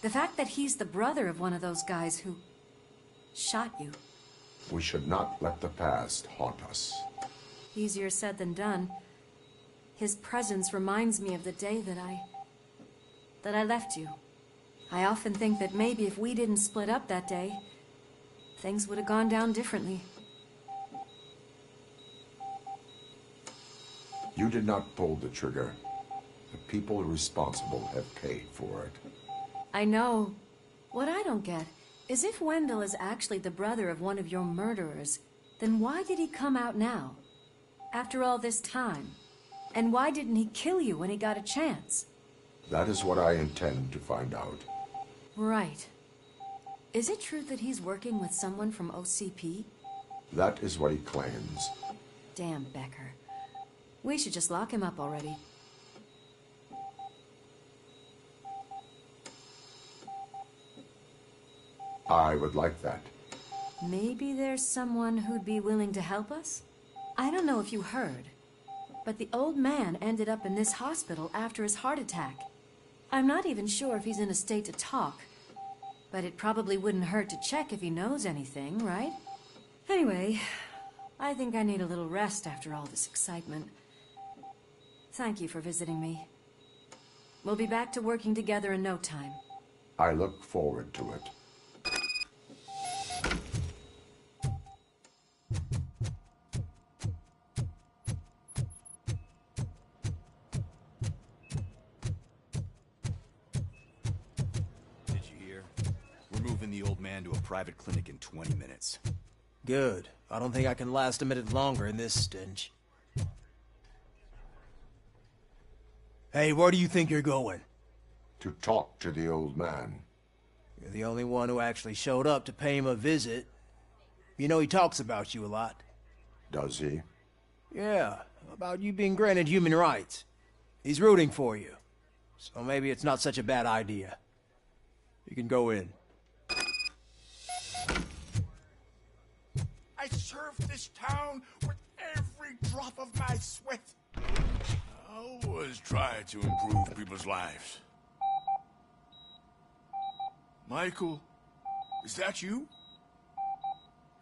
Speaker 14: The fact that he's the brother of one of those guys who shot you.
Speaker 5: We should not let the past haunt us.
Speaker 14: Easier said than done. His presence reminds me of the day that I left you. I often think that maybe if we didn't split up that day, things would have gone down differently.
Speaker 5: You did not pull the trigger. The people responsible have paid for it.
Speaker 14: I know. What I don't get is if Wendell is actually the brother of one of your murderers, then why did he come out now? After all this time? And why didn't he kill you when he got a chance?
Speaker 5: That is what I intend to find out.
Speaker 14: Right. Is it true that he's working with someone from OCP?
Speaker 5: That is what he claims.
Speaker 14: Damn Becker. We should just lock him up already.
Speaker 5: I would like that.
Speaker 14: Maybe there's someone who'd be willing to help us? I don't know if you heard, but the old man ended up in this hospital after his heart attack. I'm not even sure if he's in a state to talk, but it probably wouldn't hurt to check if he knows anything, right? Anyway, I think I need a little rest after all this excitement. Thank you for visiting me. We'll be back to working together in no time.
Speaker 5: I look forward to it.
Speaker 6: To a private clinic in 20 minutes.
Speaker 7: Good. I don't think I can last a minute longer in this stench. Hey, where do you think you're going?
Speaker 5: To talk to the old man.
Speaker 7: You're the only one who actually showed up to pay him a visit. You know he talks about you a lot.
Speaker 5: Does he?
Speaker 7: Yeah, about you being granted human rights. He's rooting for you. So maybe it's not such a bad idea. You can go in.
Speaker 3: I served this town with every drop of my sweat. I always try to improve people's lives. Michael, is that you?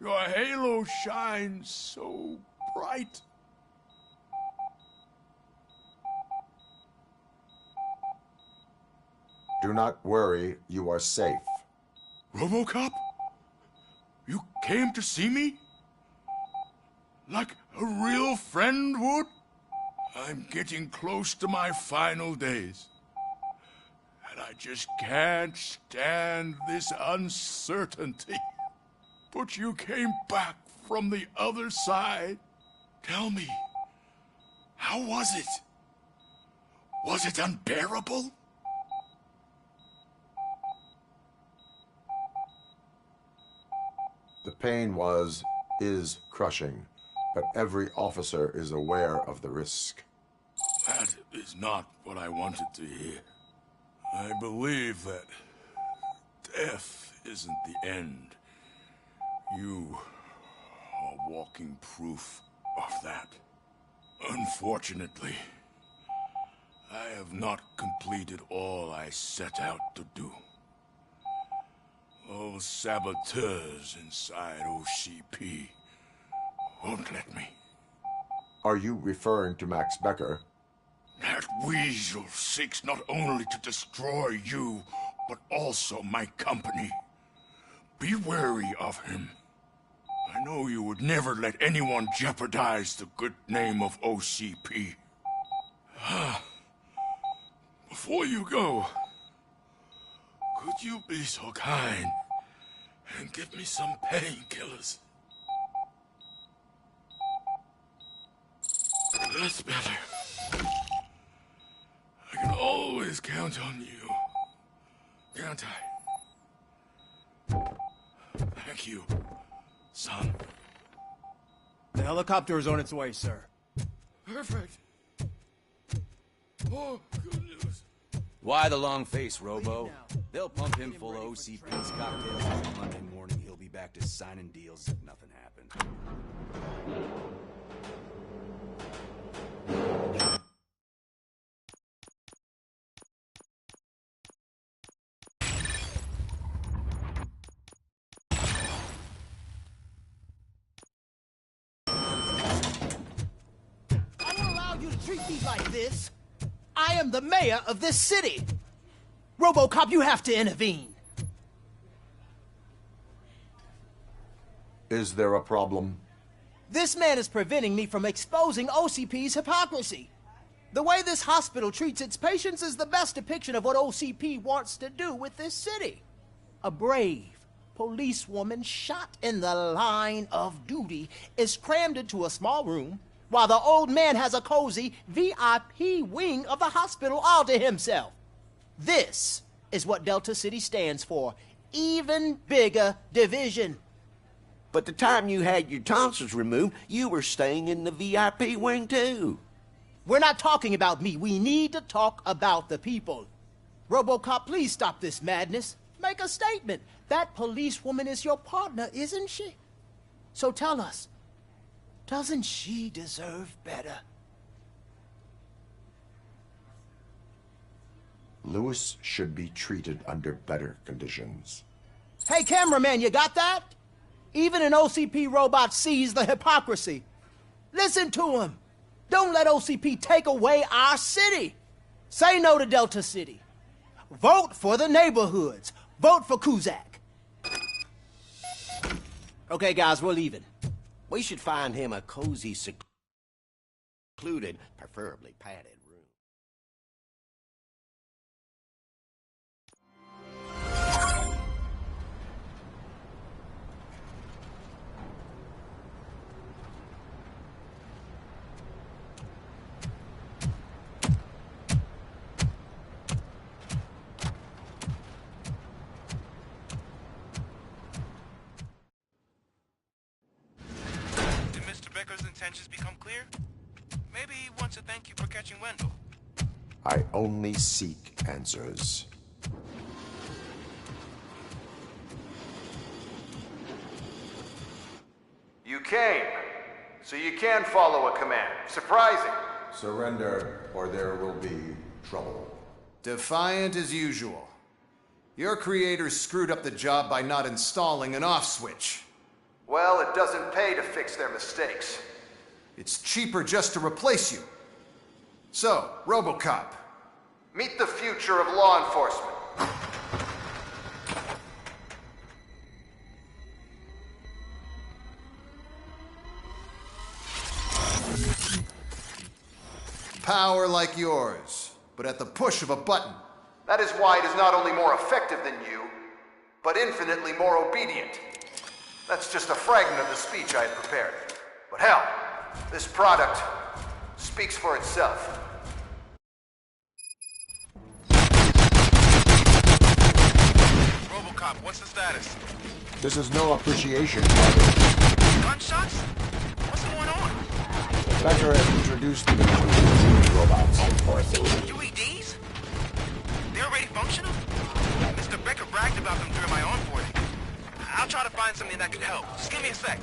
Speaker 3: Your halo shines so bright.
Speaker 5: Do not worry, you are safe.
Speaker 3: Robocop? You came to see me? Like a real friend would? I'm getting close to my final days. And I just can't stand this uncertainty. But you came back from the other side. Tell me, how was it? Was it unbearable?
Speaker 5: The pain is crushing, but every officer is aware of the risk.
Speaker 3: That is not what I wanted to hear. I believe that death isn't the end. You are walking proof of that. Unfortunately, I have not completed all I set out to do. Those saboteurs inside OCP won't let me.
Speaker 5: Are you referring to Max Becker?
Speaker 3: That weasel seeks not only to destroy you, but also my company. Be wary of him. I know you would never let anyone jeopardize the good name of OCP. Before you go, could you be so kind and give me some painkillers? That's better. I can always count on you, can't I? Thank you, son.
Speaker 7: The helicopter is on its way, sir.
Speaker 3: Perfect. Oh, good news.
Speaker 15: Why the long face, Robo? They'll pump him full of OCP's cocktails and Monday morning he'll be back to signing deals if nothing happened.
Speaker 16: I don't allow you to treat me like this. I am the mayor of this city. Robocop, you have to intervene.
Speaker 5: Is there a problem?
Speaker 16: This man is preventing me from exposing OCP's hypocrisy. The way this hospital treats its patients is the best depiction of what OCP wants to do with this city. A brave policewoman shot in the line of duty is crammed into a small room while the old man has a cozy VIP wing of the hospital all to himself. This is what Delta City stands for. Even bigger division.
Speaker 17: But the time you had your tonsils removed, you were staying in the VIP wing too.
Speaker 16: We're not talking about me. We need to talk about the people. Robocop, please stop this madness. Make a statement. That policewoman is your partner, isn't she? So tell us, doesn't she deserve better?
Speaker 5: Lewis should be treated under better conditions.
Speaker 16: Hey, cameraman, you got that? Even an OCP robot sees the hypocrisy. Listen to him. Don't let OCP take away our city. Say no to Delta City. Vote for the neighborhoods. Vote for Kuzak. Okay, guys, we're leaving.
Speaker 17: We should find him a cozy, secluded, preferably padded room.
Speaker 9: Becker's intentions become clear? Maybe he wants to thank you for catching Wendell.
Speaker 5: I only seek answers.
Speaker 24: You came, so you can follow a command. Surprising.
Speaker 5: Surrender, or there will be trouble.
Speaker 24: Defiant as usual. Your creators screwed up the job by not installing an off switch. Well, it doesn't pay to fix their mistakes. It's cheaper just to replace you. So, Robocop, meet the future of law enforcement. Power like yours, but at the push of a button. That is why it is not only more effective than you, but infinitely more obedient. That's just a fragment of the speech I had prepared. But hell, this product speaks for itself.
Speaker 9: Robocop, what's the status?
Speaker 5: This is no appreciation.
Speaker 9: Gunshots? What's going on?
Speaker 5: Becker has introduced the new robots.
Speaker 9: UEDs? They're already functional? Mr. Becker bragged about them during my onboarding. I'll try to find something that could help. Just give me a sec.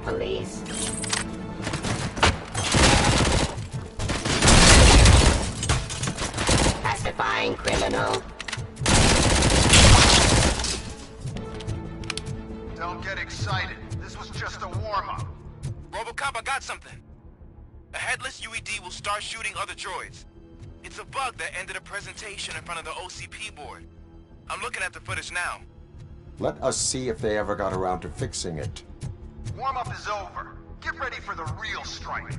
Speaker 2: police. Pacifying criminal.
Speaker 24: Don't get excited. This was just a warm-up.
Speaker 9: Robocop, I got something. A headless UED will start shooting other droids. It's a bug that ended a presentation in front of the OCP board. I'm looking at the footage now.
Speaker 5: Let us see if they ever got around to fixing it.
Speaker 24: Warm-up is over. Get ready for the real strike.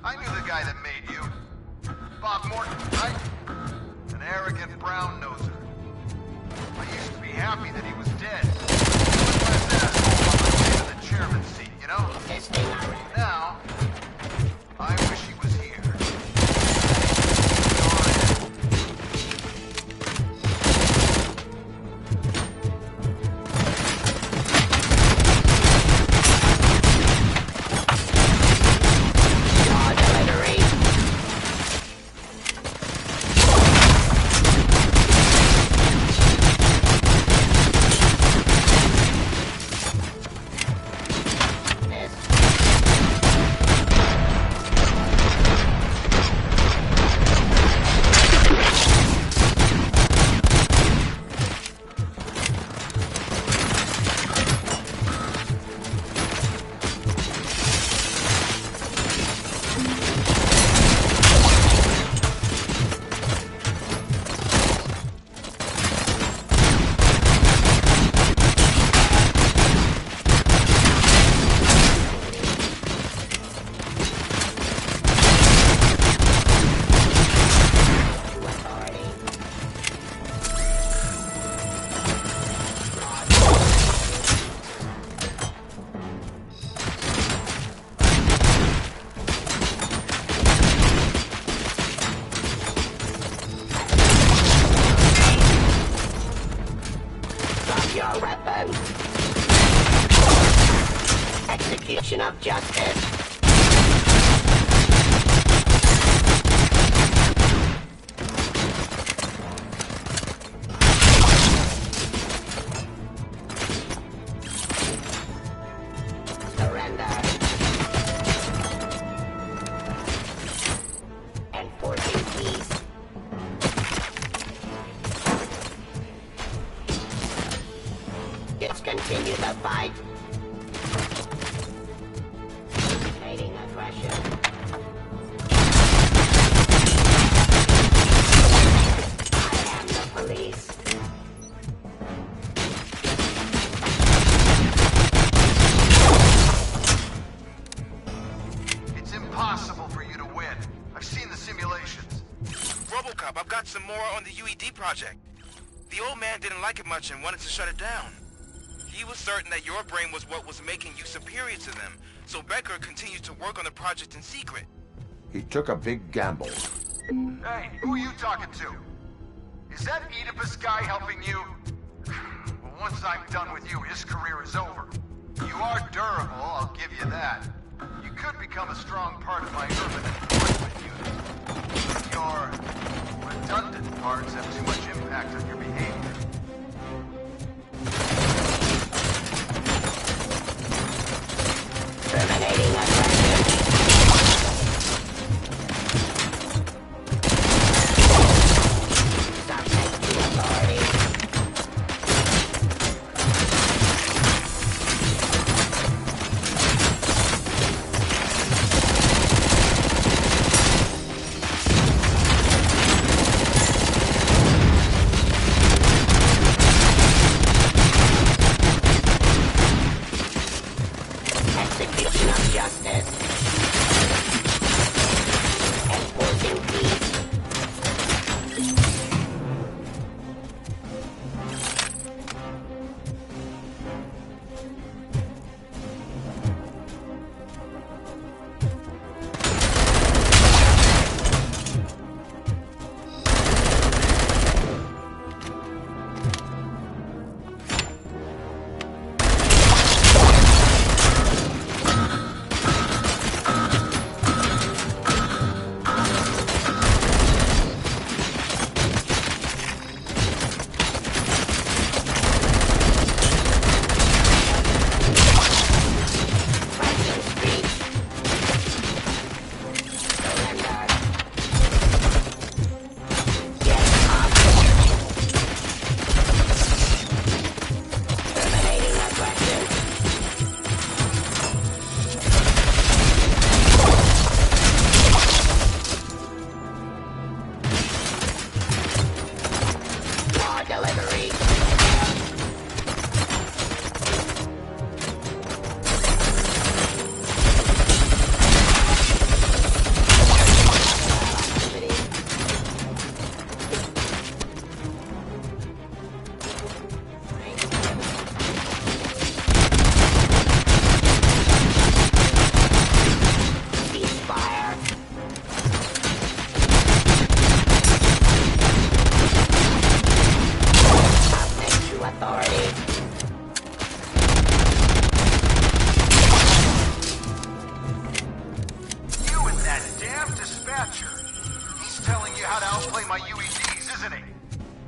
Speaker 24: I knew the guy that made you. Bob Morton, right? An arrogant brown-noser. I used to be happy that he was dead. Last asshole on the chairman's seat, you know? Now, I wish he was here.
Speaker 2: Execution of justice. Surrender. Enforcing peace. Discontinue the fight. Aggression. I am the police.
Speaker 24: It's impossible for you to win. I've seen the simulations.
Speaker 9: Robocop, I've got some more on the UED project. The old man didn't like it much and wanted to shut it down. He was certain that your brain was what was making you superior to them, so Becker continued to work on the project in secret.
Speaker 5: He took a big gamble.
Speaker 24: Hey, who are you talking to? Is that Oedipus guy helping you? Well, once I'm done with you, his career is over. You are durable, I'll give you that. You could become a strong part of my urban enforcement unit. Your redundant parts have too much impact on your behavior.
Speaker 2: Terminating aggression. Subject to authority.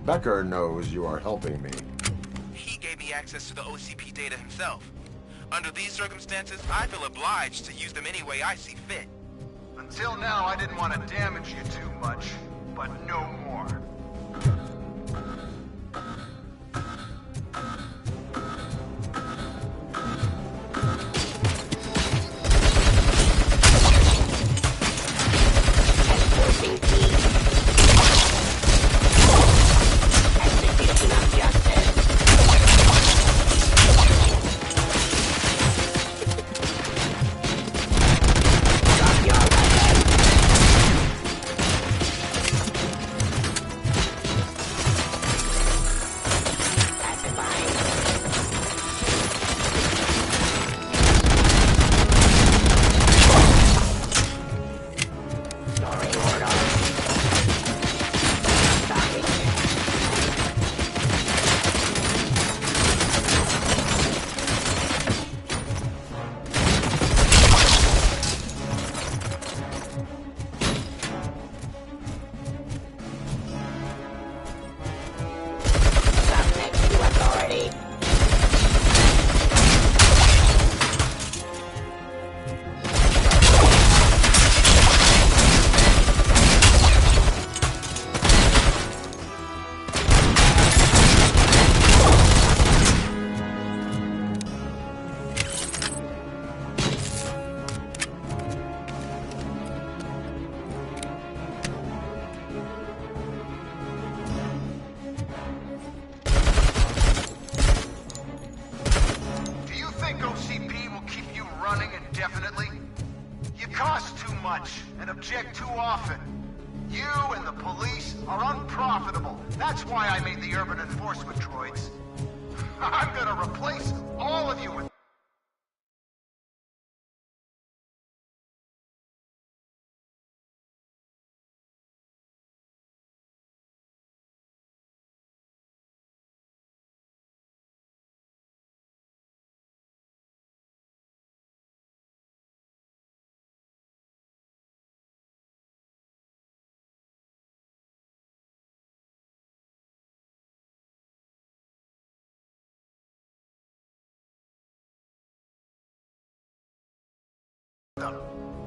Speaker 5: Becker knows you are helping me.
Speaker 9: He gave me access to the OCP data himself. Under these circumstances, I feel obliged to use them any way I see fit.
Speaker 24: Until now, I didn't want to damage you too much, but no more. And object too often. You and the police are unprofitable. That's why I made the urban enforcement droids. I'm gonna replace all of you with...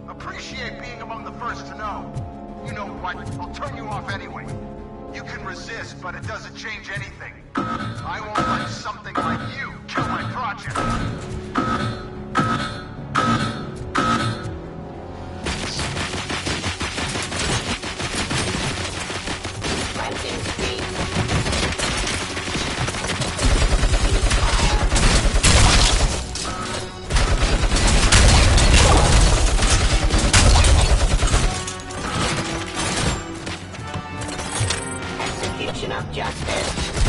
Speaker 24: Appreciate being among the first to know. You know what? I'll turn you off anyway. You can resist, but it doesn't change anything. I won't let something like you kill my project.
Speaker 2: Of justice.